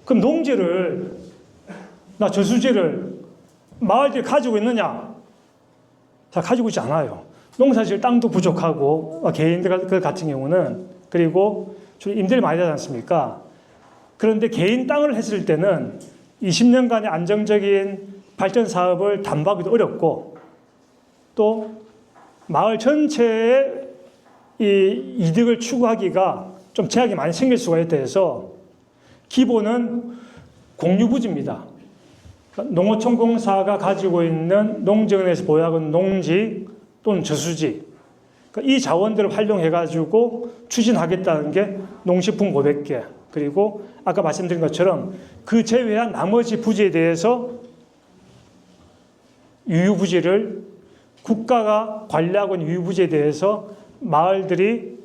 그럼 농지를 나 저수지를 마을들이 가지고 있느냐? 자, 가지고 있지 않아요. 농사지을 땅도 부족하고 개인들 같은 경우는 그리고 주로 임대를 많이 하지 않습니까? 그런데 개인 땅을 했을 때는 20년간의 안정적인 발전 사업을 담보하기도 어렵고 또 마을 전체의 이 이득을 추구하기가 좀 제약이 많이 생길 수가 있다 해서 기본은 공유부지입니다. 농어촌공사가 가지고 있는 농정에서 보유하는 농지 또는 저수지 이 자원들을 활용해가지고 추진하겠다는 게 농식품 500개 그리고 아까 말씀드린 것처럼 그 제외한 나머지 부지에 대해서 유유부지를 국가가 관리하고 있는 유유부지에 대해서 마을들이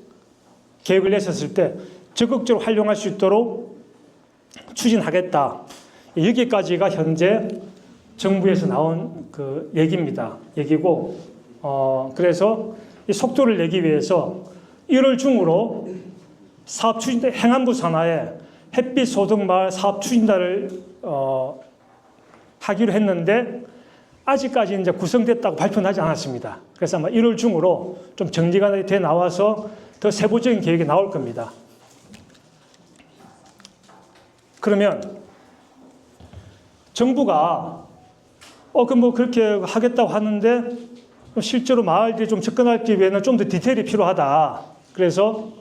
계획을 냈었을 때 적극적으로 활용할 수 있도록 추진하겠다. 여기까지가 현재 정부에서 나온 그 얘기고, 그래서 이 속도를 내기 위해서 1월 중으로 사업 추진단, 행안부 산하에 햇빛 소득마을 사업 추진단을 하기로 했는데 아직까지 이제 구성됐다고 발표는 하지 않았습니다. 그래서 아마 1월 중으로 좀 정리가 돼 나와서 더 세부적인 계획이 나올 겁니다. 그러면 정부가 그렇게 하겠다고 하는데 실제로 마을들이 좀 접근하기 위해서는 좀 더 디테일이 필요하다. 그래서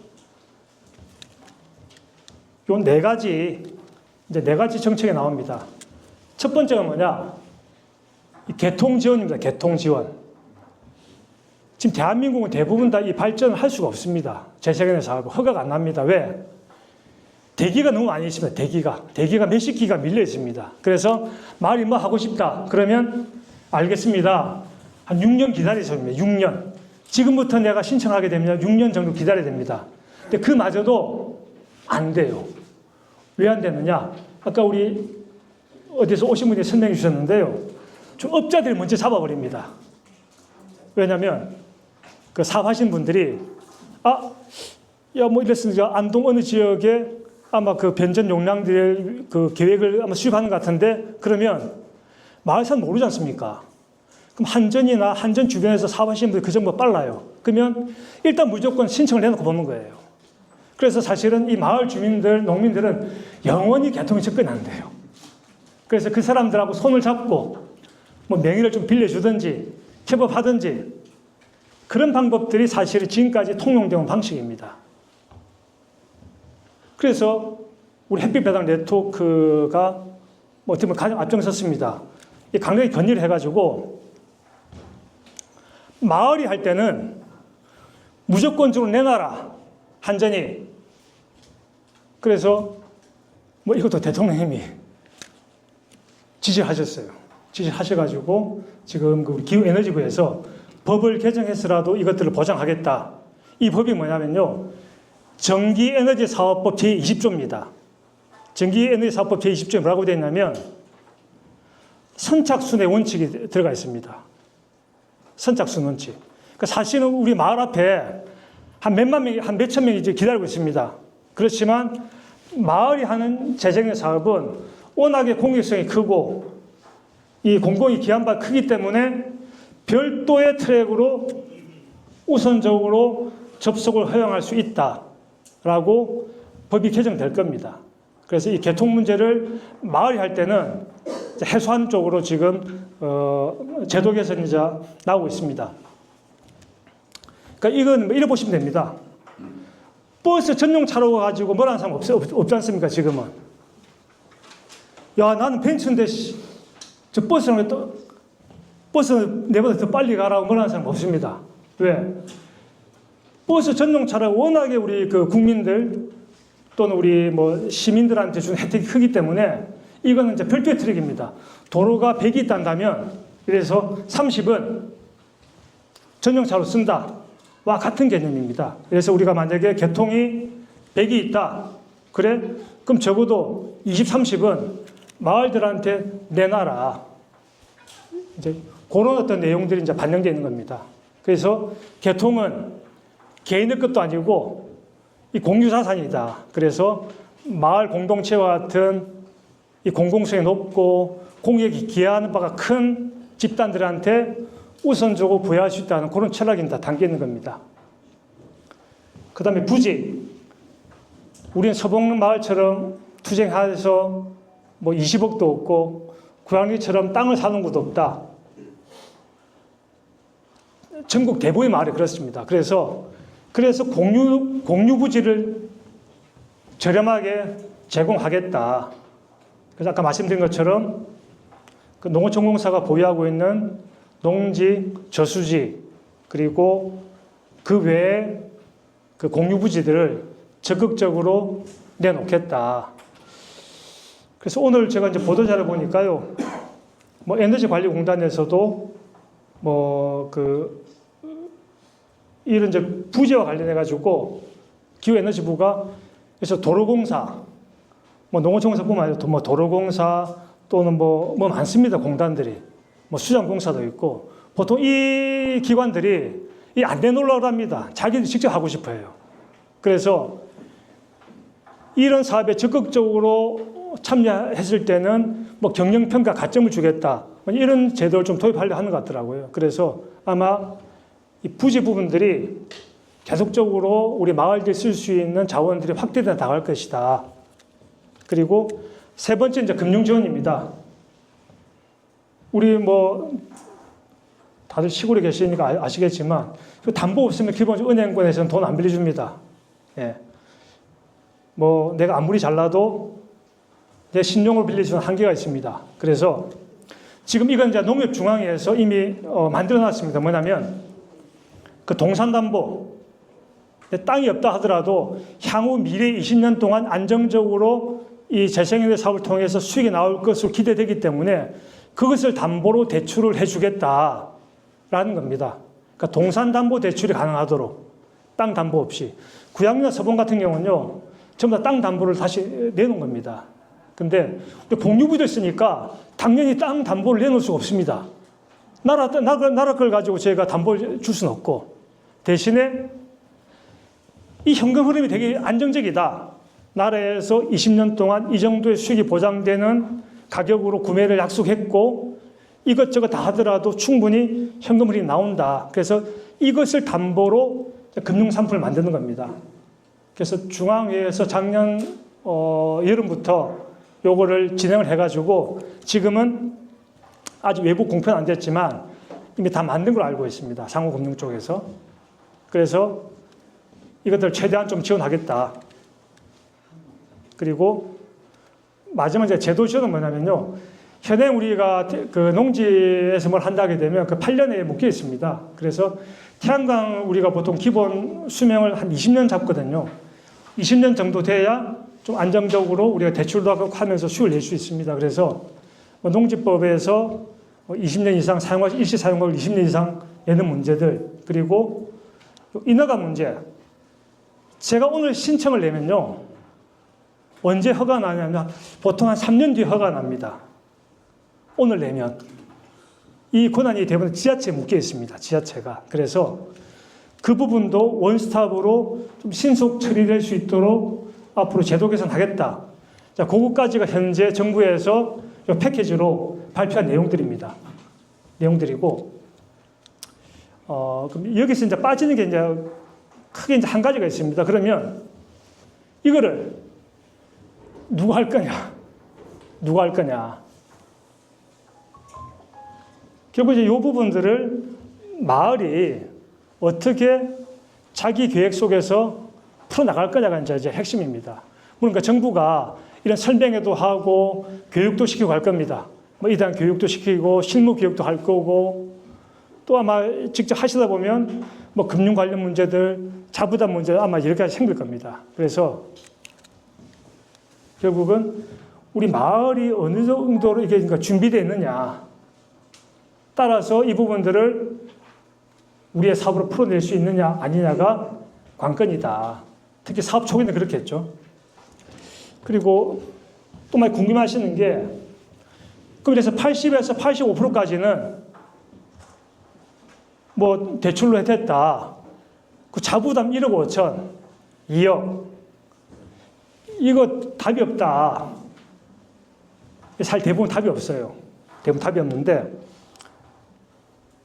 요 네 가지 정책이 나옵니다. 첫 번째가 뭐냐? 개통 지원입니다. 개통 지원. 지금 대한민국은 대부분 다 이 발전을 할 수가 없습니다. 재생에너지 사업 허가가 안 납니다. 왜? 대기가 너무 많이 있습니다. 대기가 몇십 기가 밀려 있습니다. 그래서 마을이 뭐 하고 싶다. 그러면 알겠습니다. 한 6년 기다리셔야 됩니다. 6년. 지금부터 내가 신청하게 되면 6년 정도 기다려야 됩니다. 근데 그마저도 안 돼요. 왜 안 되느냐? 아까 우리 어디서 오신 분이 설명해 주셨는데요. 좀 업자들이 먼저 잡아버립니다. 왜냐하면 그 사업하신 분들이 이랬으니까 안동 어느 지역에 아마 그 변전 용량들 그 계획을 아마 수립하는 것 같은데 그러면 마을 사람 모르지 않습니까? 그럼 한전이나 한전 주변에서 사업하시는 분들 그 정보 빨라요. 그러면 일단 무조건 신청을 해놓고 보는 거예요. 그래서 사실은 이 마을 주민들, 농민들은 영원히 개통에 접근이 안 돼요. 그래서 그 사람들하고 손을 잡고 뭐 명의를 좀 빌려주든지 협업하든지 그런 방법들이 사실은 지금까지 통용되는 방식입니다. 그래서 우리 햇빛 배당 네트워크가 어떻게 보면 가장 앞장섰습니다. 강력히 건의를 해가지고 마을이 할 때는 무조건적으로 내놔라. 한전이. 그래서 이것도 대통령님이 지지하셨어요. 지지하셔가지고 지금 우리 기후에너지부에서 법을 개정해서라도 이것들을 보장하겠다. 이 법이 뭐냐면요. 전기에너지사업법 제20조입니다. 전기에너지사업법 제20조에 뭐라고 되어 있냐면 선착순의 원칙이 들어가 있습니다. 선착순 원칙. 그러니까 사실은 우리 마을 앞에 한 몇만 명이, 한 몇천 명이 이제 기다리고 있습니다. 그렇지만 마을이 하는 재생의 사업은 워낙에 공격성이 크고 이 공공이 기한 바 크기 때문에 별도의 트랙으로 우선적으로 접속을 허용할 수 있다라고 법이 개정될 겁니다. 그래서 이 개통 문제를 마을이 할 때는 해소하는 쪽으로 지금 제도 개선이 이제 나오고 있습니다. 그러니까 이건 이래 보시면 됩니다. 버스 전용 차로 가지고 뭐라는 사람 없지 않습니까? 지금은. 야, 나는 벤츠인데 저 버스는 내보다 더 빨리 가라고 뭐라는 사람 없습니다. 왜? 버스 전용 차가 워낙에 우리 그 국민들 또는 우리 시민들한테 주는 혜택이 크기 때문에 이거는 이제 별도의 트랙입니다. 도로가 100이 있다면 그래서 30은 전용차로 쓴다. 와 같은 개념입니다. 그래서 우리가 만약에 개통이 100이 있다. 그래? 그럼 적어도 20, 30은 마을들한테 내놔라. 이제 그런 어떤 내용들이 이제 반영되어 있는 겁니다. 그래서 개통은 개인의 것도 아니고 이 공유자산이다. 그래서 마을 공동체와 같은 이 공공성이 높고 공익이 기여하는 바가 큰 집단들한테 우선적으로 부여할 수 있다는 그런 철학이 다 담겨 있는 겁니다. 그 다음에 부지. 우리는 서북 마을처럼 투쟁해서 뭐 20억도 없고 고양리처럼 땅을 사는 곳도 없다. 전국 대부분의 마을이 그렇습니다. 그래서 공유 부지를 저렴하게 제공하겠다. 그래서 아까 말씀드린 것처럼 그 농어촌공사가 보유하고 있는 농지, 저수지, 그리고 그 외에 그 공유 부지들을 적극적으로 내놓겠다. 그래서 오늘 제가 이제 보도자료 보니까요, 뭐 에너지관리공단에서도 이런 이제 부지와 관련해가지고 기후에너지부가 그래서 도로공사, 뭐 농어촌공사뿐만 아니라 뭐 도로공사 또는 뭐 많습니다. 공단들이. 뭐 수장공사도 있고 보통 이 기관들이 안 내놓으려고 합니다. 자기들 직접 하고 싶어 해요. 그래서 이런 사업에 적극적으로 참여했을 때는 뭐 경영평가 가점을 주겠다. 이런 제도를 좀 도입하려고 하는 것 같더라고요. 그래서 아마 이 부지 부분들이 계속적으로 우리 마을들이 쓸 수 있는 자원들이 확대돼 나갈 것이다. 그리고 세 번째 이제 금융 지원입니다. 우리 뭐 다들 시골에 계시니까 아시겠지만 담보 없으면 기본적으로 은행권에서는 돈 안 빌려줍니다. 예. 뭐 내가 아무리 잘나도 내 신용을 빌려주는 한계가 있습니다. 그래서 지금 이건 이제 농협중앙회에서 이미 만들어놨습니다. 뭐냐면 그 동산담보 땅이 없다 하더라도 향후 미래 20년 동안 안정적으로 이 재생에너지 사업을 통해서 수익이 나올 것으로 기대되기 때문에 그것을 담보로 대출을 해주겠다라는 겁니다. 그러니까 동산담보 대출이 가능하도록 땅 담보 없이. 구양리나 서본 같은 경우는요, 전부 다 땅 담보를 다시 내놓은 겁니다. 근데 공유부지를 쓰니까 당연히 땅 담보를 내놓을 수가 없습니다. 나라 걸 가지고 저희가 담보를 줄 수는 없고, 대신에 이 현금 흐름이 되게 안정적이다. 나라에서 20년 동안 이 정도의 수익이 보장되는 가격으로 구매를 약속했고 이것저것 다 하더라도 충분히 현금 흐름이 나온다. 그래서 이것을 담보로 금융상품을 만드는 겁니다. 그래서 중앙회에서 작년 여름부터 요거를 진행을 해가지고 지금은 아직 외부 공표는 안 됐지만 이미 다 만든 걸 알고 있습니다. 상호금융 쪽에서. 그래서 이것들 최대한 좀 지원하겠다. 그리고 마지막 이제 제도 지원은 뭐냐면요. 현행 우리가 그 농지에서 뭘 한다게 되면 그 8년에 묶여 있습니다. 그래서 태양광 우리가 보통 기본 수명을 한 20년 잡거든요. 20년 정도 돼야 좀 안정적으로 우리가 대출도 하고 하면서 수익을 낼 수 있습니다. 그래서 농지법에서 20년 이상 일시 사용을 20년 이상 내는 문제들, 그리고 인허가 문제. 제가 오늘 신청을 내면요. 언제 허가 나냐면 보통 한 3년 뒤에 허가 납니다. 오늘 내면. 이 권한이 대부분 지자체에 묶여 있습니다. 지자체가. 그래서 그 부분도 원스톱으로 좀 신속 처리될 수 있도록 앞으로 제도 개선하겠다. 자, 그것까지가 현재 정부에서 패키지로 발표한 내용들입니다. 내용들이고, 그럼 여기서 이제 빠지는 게 이제 크게 이제 한 가지가 있습니다. 그러면 이거를 누가 할 거냐? 누가 할 거냐? 결국 이제 이 부분들을 마을이 어떻게 자기 계획 속에서 풀어나갈 거냐가 이제 핵심입니다. 그러니까 정부가 이런 설명회도 하고 교육도 시키고 갈 겁니다. 뭐 이단 교육도 시키고 실무 교육도 할 거고 또 아마 직접 하시다 보면 뭐 금융 관련 문제들, 자부담 문제 아마 이렇게 생길 겁니다. 그래서 결국은 우리 마을이 어느 정도로 이게 그러니까 준비되어 있느냐 따라서 이 부분들을 우리의 사업으로 풀어낼 수 있느냐 아니냐가 관건이다. 특히 사업 초기는 그렇겠죠. 그리고 또 많이 궁금하시는 게 그래서 80에서 85%까지는 뭐 대출로 해댔다. 그 자부담 1억 5천, 2억. 이거 답이 없다. 사실 대부분 답이 없어요. 대부분 답이 없는데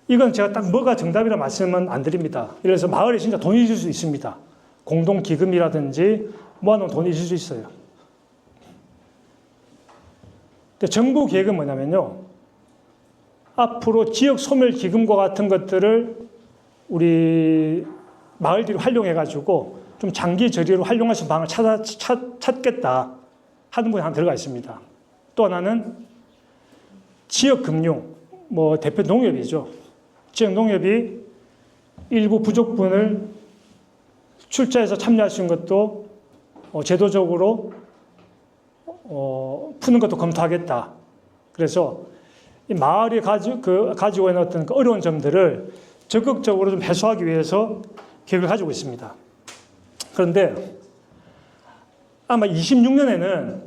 이건 제가 딱 뭐가 정답이라 말씀은 안 드립니다. 예를 들어서 마을에 진짜 돈이 있을 수 있습니다. 공동기금이라든지 모아놓은 돈이 있을 수 있어요. 근데 정부 계획은 뭐냐면요. 앞으로 지역 소멸기금과 같은 것들을 우리 마을들이 활용해가지고 좀 장기 저리로 활용할 수 있는 방을 찾겠다 하는 부분이 하나 들어가 있습니다. 또 하나는 지역금융, 뭐 대표 농협이죠. 지역 농협이 일부 부족분을 출자해서 참여할 수 있는 것도 제도적으로 푸는 것도 검토하겠다. 그래서 이 마을이 가지고 있는 어떤 어려운 점들을 적극적으로 좀 해소하기 위해서 계획을 가지고 있습니다. 그런데 아마 26년에는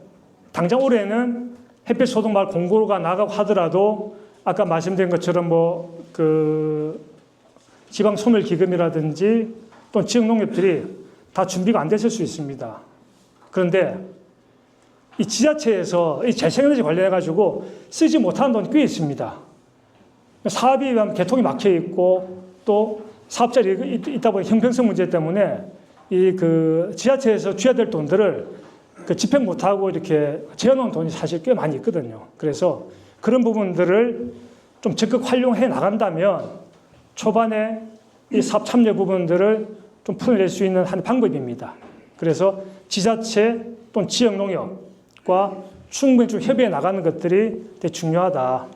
당장 올해는 햇빛 소득마을 공고가 나가고 하더라도 아까 말씀드린 것처럼 지방 소멸 기금이라든지 또 지역 농협들이 다 준비가 안 됐을 수 있습니다. 그런데 이 지자체에서 이 재생에너지 관련해 가지고 쓰지 못하는 돈이 꽤 있습니다. 사업이 개통이 막혀 있고 또 사업자들이 있다 보니 형평성 문제 때문에 지자체에서 줘야 될 돈들을 집행 못하고 이렇게 재어놓은 돈이 사실 꽤 많이 있거든요. 그래서 그런 부분들을 좀 적극 활용해 나간다면 초반에 이 사업 참여 부분들을 좀 풀어낼 수 있는 한 방법입니다. 그래서 지자체 또는 지역 농협과 충분히 좀 협의해 나가는 것들이 되게 중요하다.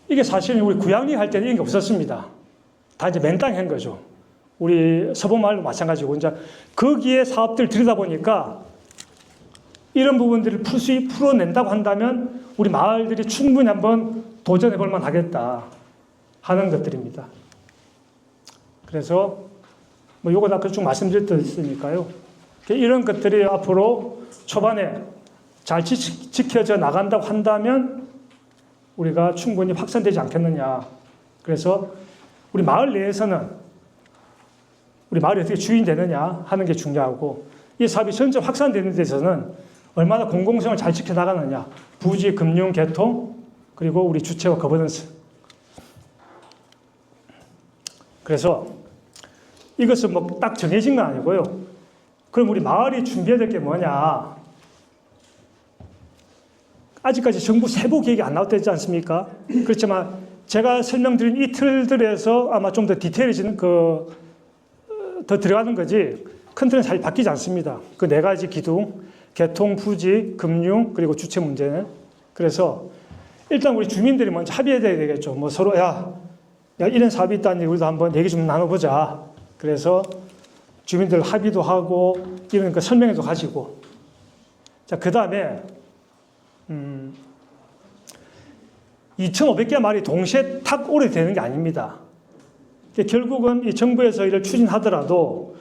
이게 사실 우리 구양리 할 때는 이런 게 없었습니다. 다 이제 맨땅에 한 거죠. 우리 서보마을도 마찬가지고 이제 거기에 사업들 들이다 보니까 이런 부분들을 풀어낸다고 한다면 우리 마을들이 충분히 한번 도전해 볼 만하겠다 하는 것들입니다. 그래서 뭐 요거 아까 쭉 말씀드렸으니까요. 이런 것들이 앞으로 초반에 잘 지켜져 나간다고 한다면 우리가 충분히 확산되지 않겠느냐. 그래서 우리 마을 내에서는 우리 마을이 어떻게 주인되느냐 하는 게 중요하고 이 사업이 전체 확산되는 데서는 얼마나 공공성을 잘 지켜나가느냐. 부지, 금융, 개통, 그리고 우리 주체와 거버넌스. 그래서 이것은 뭐 딱 정해진 건 아니고요. 그럼 우리 마을이 준비해야 될 게 뭐냐. 아직까지 정부 세부 계획이 안 나왔지 않습니까? 그렇지만 제가 설명드린 이 틀들에서 아마 좀 더 디테일해지는 더 들어가는 거지 큰 틀은 잘 바뀌지 않습니다. 그 네 가지 기둥, 개통, 부지, 금융, 그리고 주체 문제는. 그래서 일단 우리 주민들이 먼저 합의해야 되겠죠. 뭐 서로 야 이런 사업이 있다니 우리도 한번 얘기 좀 나눠보자. 그래서 주민들 합의도 하고 이런 설명회도 가지고 자, 그 다음에 2,500개 마을이 동시에 탁 오래되는 게 아닙니다. 결국은 이 정부에서 이를 추진하더라도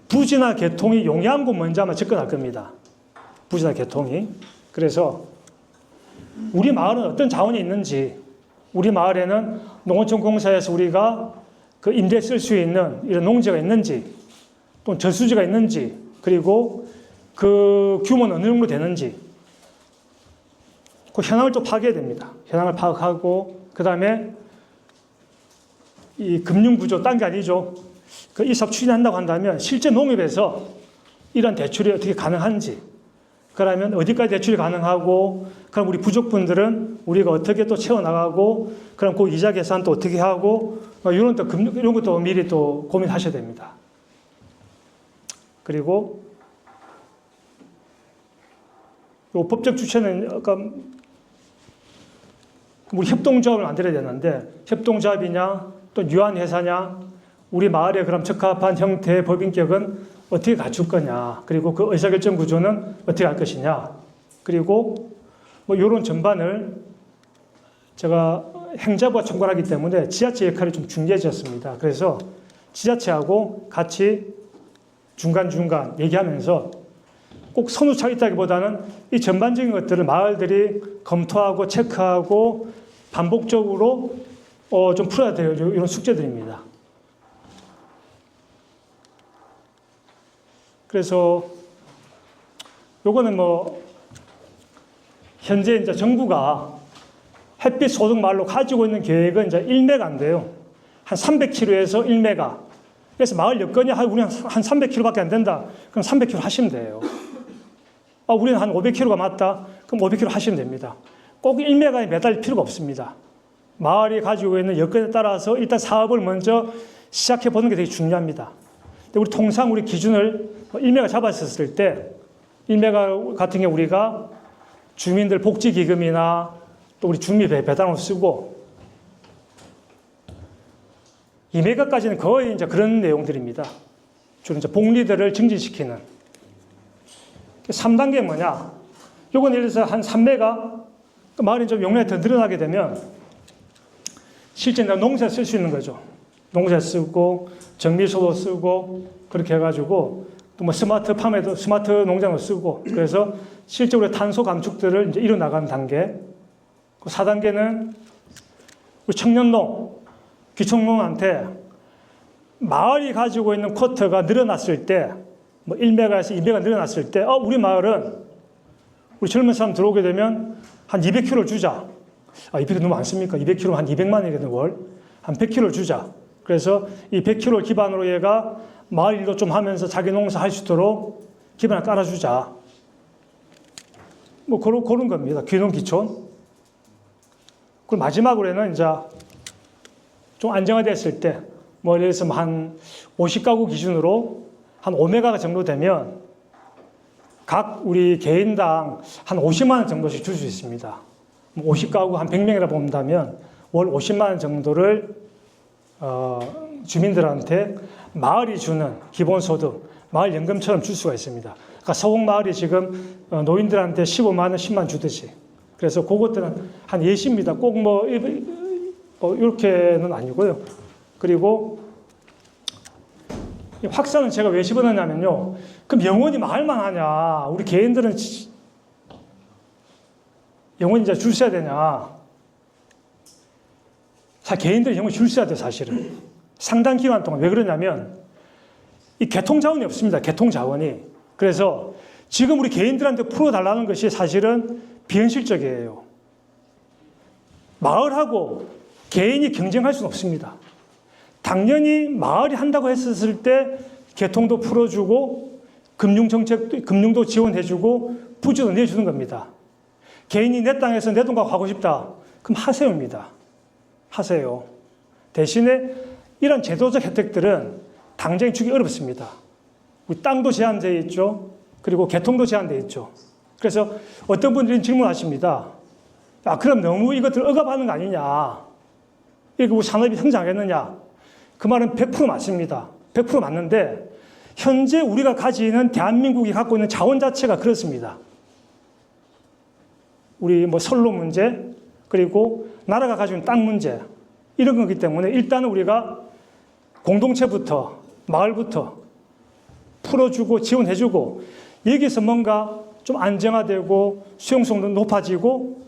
부지나 개통이 용이한 곳 먼저 아마 접근할 겁니다. 부지나 개통이. 그래서 우리 마을은 어떤 자원이 있는지, 우리 마을에는 농어촌 공사에서 우리가 그 임대에 쓸 수 있는 이런 농지가 있는지, 또는 저수지가 있는지, 그리고 그 규모는 어느 정도 되는지, 그 현황을 좀 파악해야 됩니다. 현황을 파악하고, 그 다음에 이 금융구조, 딴 게 아니죠. 이 사업 추진한다고 한다면 실제 농협에서 이런 대출이 어떻게 가능한지, 그러면 어디까지 대출이 가능하고, 그럼 우리 부족분들은 우리가 어떻게 또 채워나가고, 그럼 그 이자 계산 또 어떻게 하고, 이런 것도 미리 또 고민하셔야 됩니다. 그리고 요 법적 주체는 아까 우리 협동조합을 만들어야 되는데 협동조합이냐 또 유한회사냐 우리 마을에 그럼 적합한 형태의 법인격은 어떻게 갖출 거냐 그리고 그 의사결정 구조는 어떻게 할 것이냐 그리고 뭐 이런 전반을 제가 행자부가 총괄하기 때문에 지자체 역할이 좀 중요해졌습니다. 그래서 지자체하고 같이 중간중간 얘기하면서 꼭 선우차 있다기보다는 이 전반적인 것들을 마을들이 검토하고 체크하고 반복적으로 좀 풀어야 돼요. 이런 숙제들입니다. 그래서 요거는 뭐 현재 이제 정부가 햇빛 소득 마을로 가지고 있는 계획은 이제 1메가인데요. 한 300km에서 1메가. 그래서 마을 여건이 우리는 한 300km밖에 안 된다. 그럼 300km 하시면 돼요. 우리는 한 500km가 맞다. 그럼 500km 하시면 됩니다. 꼭 1메가에 매달릴 필요가 없습니다. 마을이 가지고 있는 여건에 따라서 일단 사업을 먼저 시작해 보는 게 되게 중요합니다. 근데 우리 통상 우리 기준을 1메가 잡았었을 때 1메가 같은 경우 우리가 주민들 복지기금이나 또 우리 주민 배당을 쓰고 2메가까지는 거의 이제 그런 내용들입니다. 주로 이제 복리들을 증진시키는. 3단계는 뭐냐? 요건 예를 들어서 한 3메가 마을이 좀 용량이 더 늘어나게 되면 실제 농사에 쓸 수 있는 거죠. 농사에 쓰고 정밀소도 쓰고 그렇게 해가지고 또 뭐 스마트팜에도 스마트 농장을 쓰고 그래서 실제로 탄소 감축들을 이제 이뤄나가는 단계. 4단계는 우리 청년농, 기촌농한테 마을이 가지고 있는 쿼터가 늘어났을 때, 뭐 1메가에서 2메가 늘어났을 때, 우리 마을은 우리 젊은 사람 들어오게 되면 한 200kg를 주자. 200kg 너무 많습니까? 200kg 한 200만 원이거든, 월. 한 100kg를 주자. 그래서 이 100kg를 기반으로 얘가 마을 일도 좀 하면서 자기 농사 할 수 있도록 기반을 깔아주자. 뭐 그런 겁니다. 귀농 기촌. 그리고 마지막으로는 이제 좀 안정화됐을 때, 뭐 예를 들어서 한 50가구 기준으로 한 5메가 정도 되면 각 우리 개인당 한 50만 원 정도씩 줄 수 있습니다. 50가구 한 100명이라 본다면 월 50만 원 정도를 주민들한테 마을이 주는 기본소득, 마을연금처럼 줄 수가 있습니다. 그러니까 서곡마을이 지금 노인들한테 15만 원, 10만 원 주듯이. 그래서 그것들은 한 예시입니다. 꼭 뭐 이렇게는 아니고요. 그리고 확산은 제가 왜 집어넣냐면요. 그럼 영원히 마을만 하냐? 우리 개인들은 영원히 이제 줄 서야 되냐? 개인들이 영원히 줄 서야 돼, 사실은. 상당 기간 동안. 왜 그러냐면 이 개통자원이 없습니다. 개통자원이. 그래서 지금 우리 개인들한테 풀어달라는 것이 사실은 비현실적이에요. 마을하고 개인이 경쟁할 수는 없습니다. 당연히 마을이 한다고 했었을 때 개통도 풀어주고 금융도 지원해주고 부지도 내주는 겁니다. 개인이 내 땅에서 내 돈 갖고 가고 싶다. 그럼 하세요입니다. 하세요. 대신에 이런 제도적 혜택들은 당장 주기 어렵습니다. 우리 땅도 제한되어 있죠. 그리고 개통도 제한되어 있죠. 그래서 어떤 분들이 질문하십니다. 그럼 너무 이것들 억압하는 거 아니냐. 이거 우리 산업이 성장하겠느냐. 그 말은 100% 맞습니다. 100% 맞는데 현재 우리가 가지는 대한민국이 갖고 있는 자원 자체가 그렇습니다. 우리 뭐 선로 문제 그리고 나라가 가지고 있는 땅 문제 이런 거기 때문에 일단은 우리가 공동체부터 마을부터 풀어주고 지원해주고 여기서 뭔가 좀 안정화되고 수용성도 높아지고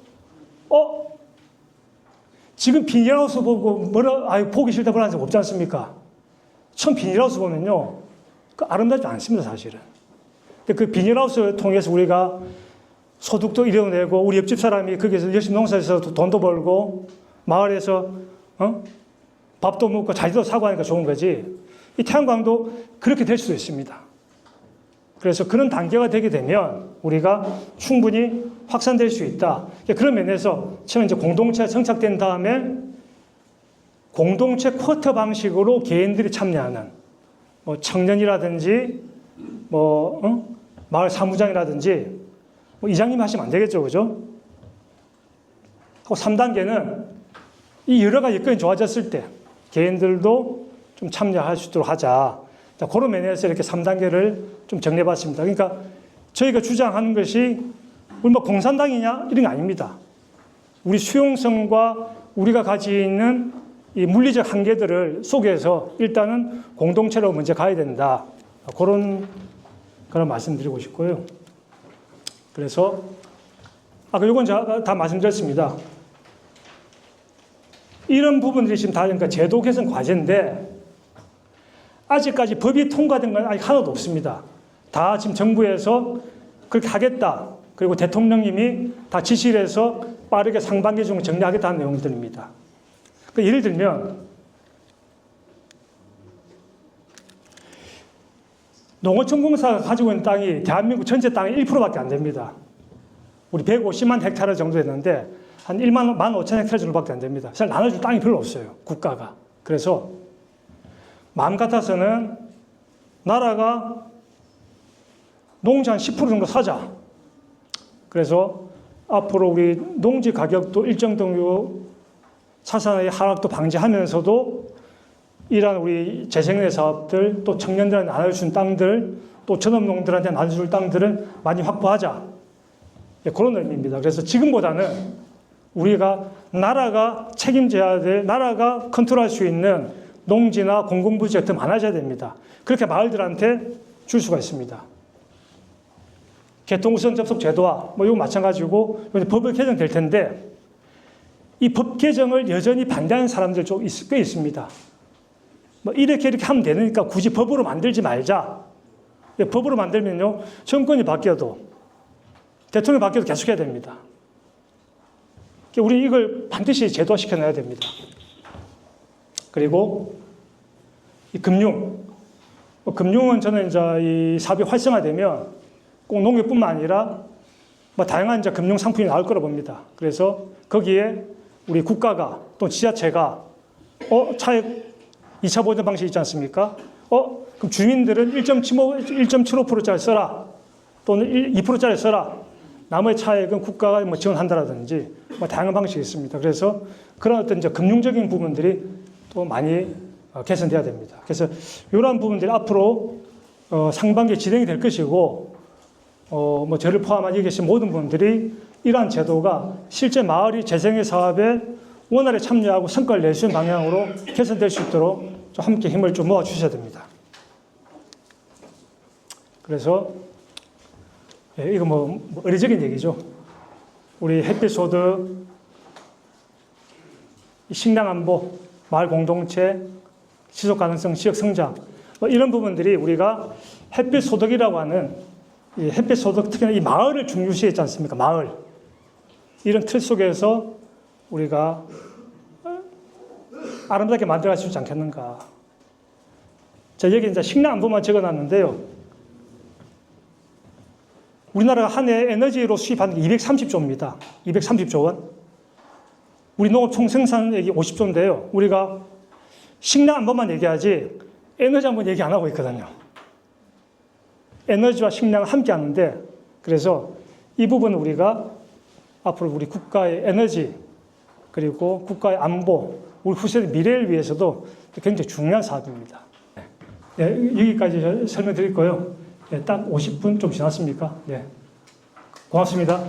지금 비닐하우스 보고 보기 싫다 그러는 사람 없지 않습니까? 처음 비닐하우스 보면요 아름답지 않습니다, 사실은. 근데 그 비닐하우스 통해서 우리가 소득도 이뤄내고 우리 옆집 사람이 거기서 열심히 농사해서 돈도 벌고 마을에서 밥도 먹고 자리도 사고 하니까 좋은 거지. 이 태양광도 그렇게 될 수도 있습니다. 그래서 그런 단계가 되게 되면 우리가 충분히 확산될 수 있다. 그런 면에서 처음에 이제 공동체가 정착된 다음에 공동체 쿼터 방식으로 개인들이 참여하는 뭐 청년이라든지 마을 사무장이라든지 이장님 하시면 안 되겠죠, 그죠? 하고 3단계는 이 여러 가지 여건이 좋아졌을 때 개인들도 좀 참여할 수 있도록 하자. 자, 그런 면에서 이렇게 3단계를 좀 정리해봤습니다. 그러니까 저희가 주장하는 것이 우리 뭐 공산당이냐 이런 게 아닙니다. 우리 수용성과 우리가 가지고 있는 이 물리적 한계들을 속에서 일단은 공동체로 먼저 가야 된다. 그런 말씀드리고 싶고요. 그래서 이건 제가 다 말씀드렸습니다. 이런 부분들이 지금 다 그러니까 제도 개선 과제인데 아직까지 법이 통과된 건 아직 하나도 없습니다. 다 지금 정부에서 그렇게 하겠다. 그리고 대통령님이 다 지시를 해서 빠르게 상반기 중에 정리하겠다는 내용들입니다. 그러니까 예를 들면 농어촌공사가 가지고 있는 땅이 대한민국 전체 땅의 1%밖에 안 됩니다. 우리 150만 헥타르 정도 됐는데 한 1만 5천 헥타르 정도밖에 안 됩니다. 사실 나눠줄 땅이 별로 없어요. 국가가. 그래서 마음 같아서는 나라가 농지 한 10% 정도 사자. 그래서 앞으로 우리 농지 가격도 일정 정도 자산의 하락도 방지하면서도 이러한 우리 재생의 사업들, 또 청년들한테 나눠준 땅들, 또 전업농들한테 나눠줄 땅들을 많이 확보하자. 그런 의미입니다. 그래서 지금보다는 우리가 나라가 책임져야 될, 나라가 컨트롤할 수 있는 농지나 공공부지가 더 많아져야 됩니다. 그렇게 마을들한테 줄 수가 있습니다. 개통우선 접속 제도와 이거 마찬가지고 법이 개정될 텐데 이 법 개정을 여전히 반대하는 사람들 좀 꽤 있습니다. 이렇게 하면 되니까 굳이 법으로 만들지 말자. 법으로 만들면요 정권이 바뀌어도 대통령이 바뀌어도 계속해야 됩니다. 우리 이걸 반드시 제도화시켜 놔야 됩니다. 그리고 이 금융은 저는 이제 이 사업이 활성화되면 꼭 농業뿐만 아니라 다양한 이제 금융 상품이 나올 거라 봅니다. 그래서 거기에 우리 국가가 또 지자체가 차액 2차 보전 방식 있지 않습니까? 그럼 주민들은 1.75%짜리 써라. 또는 2%짜리 써라. 나머지 차액은 국가가 지원한다라든지 다양한 방식이 있습니다. 그래서 그런 어떤 이제 금융적인 부분들이 또 많이 개선돼야 됩니다. 그래서 이러한 부분들이 앞으로 상반기에 진행이 될 것이고 저를 포함한 여기 계신 모든 분들이 이러한 제도가 실제 마을이 재생의 사업에 원활히 참여하고 성과를 낼 수 있는 방향으로 개선될 수 있도록 좀 함께 힘을 좀 모아주셔야 됩니다. 그래서 이거 의례적인 얘기죠. 우리 햇빛소득, 식량안보, 마을 공동체, 지속가능성, 지역성장 이런 부분들이 우리가 햇빛소득이라고 하는 이 햇빛소득 특히나 이 마을을 중요시했지 않습니까? 마을. 이런 틀 속에서 우리가 아름답게 만들어갈 수 있지 않겠는가. 자, 여기 이제 식량안보만 적어놨는데요. 우리나라가 한 해 에너지로 수입하는 게 230조입니다. 230조 원. 우리 농업 총생산액이 50조인데요. 우리가 식량안보만 얘기하지 에너지 안보는 얘기 안 하고 있거든요. 에너지와 식량을 함께 하는데 그래서 이 부분은 우리가 앞으로 우리 국가의 에너지 그리고 국가의 안보, 우리 후세대 미래를 위해서도 굉장히 중요한 사업입니다. 네, 여기까지 설명드릴 거예요. 네, 딱 50분 좀 지났습니까? 네, 고맙습니다.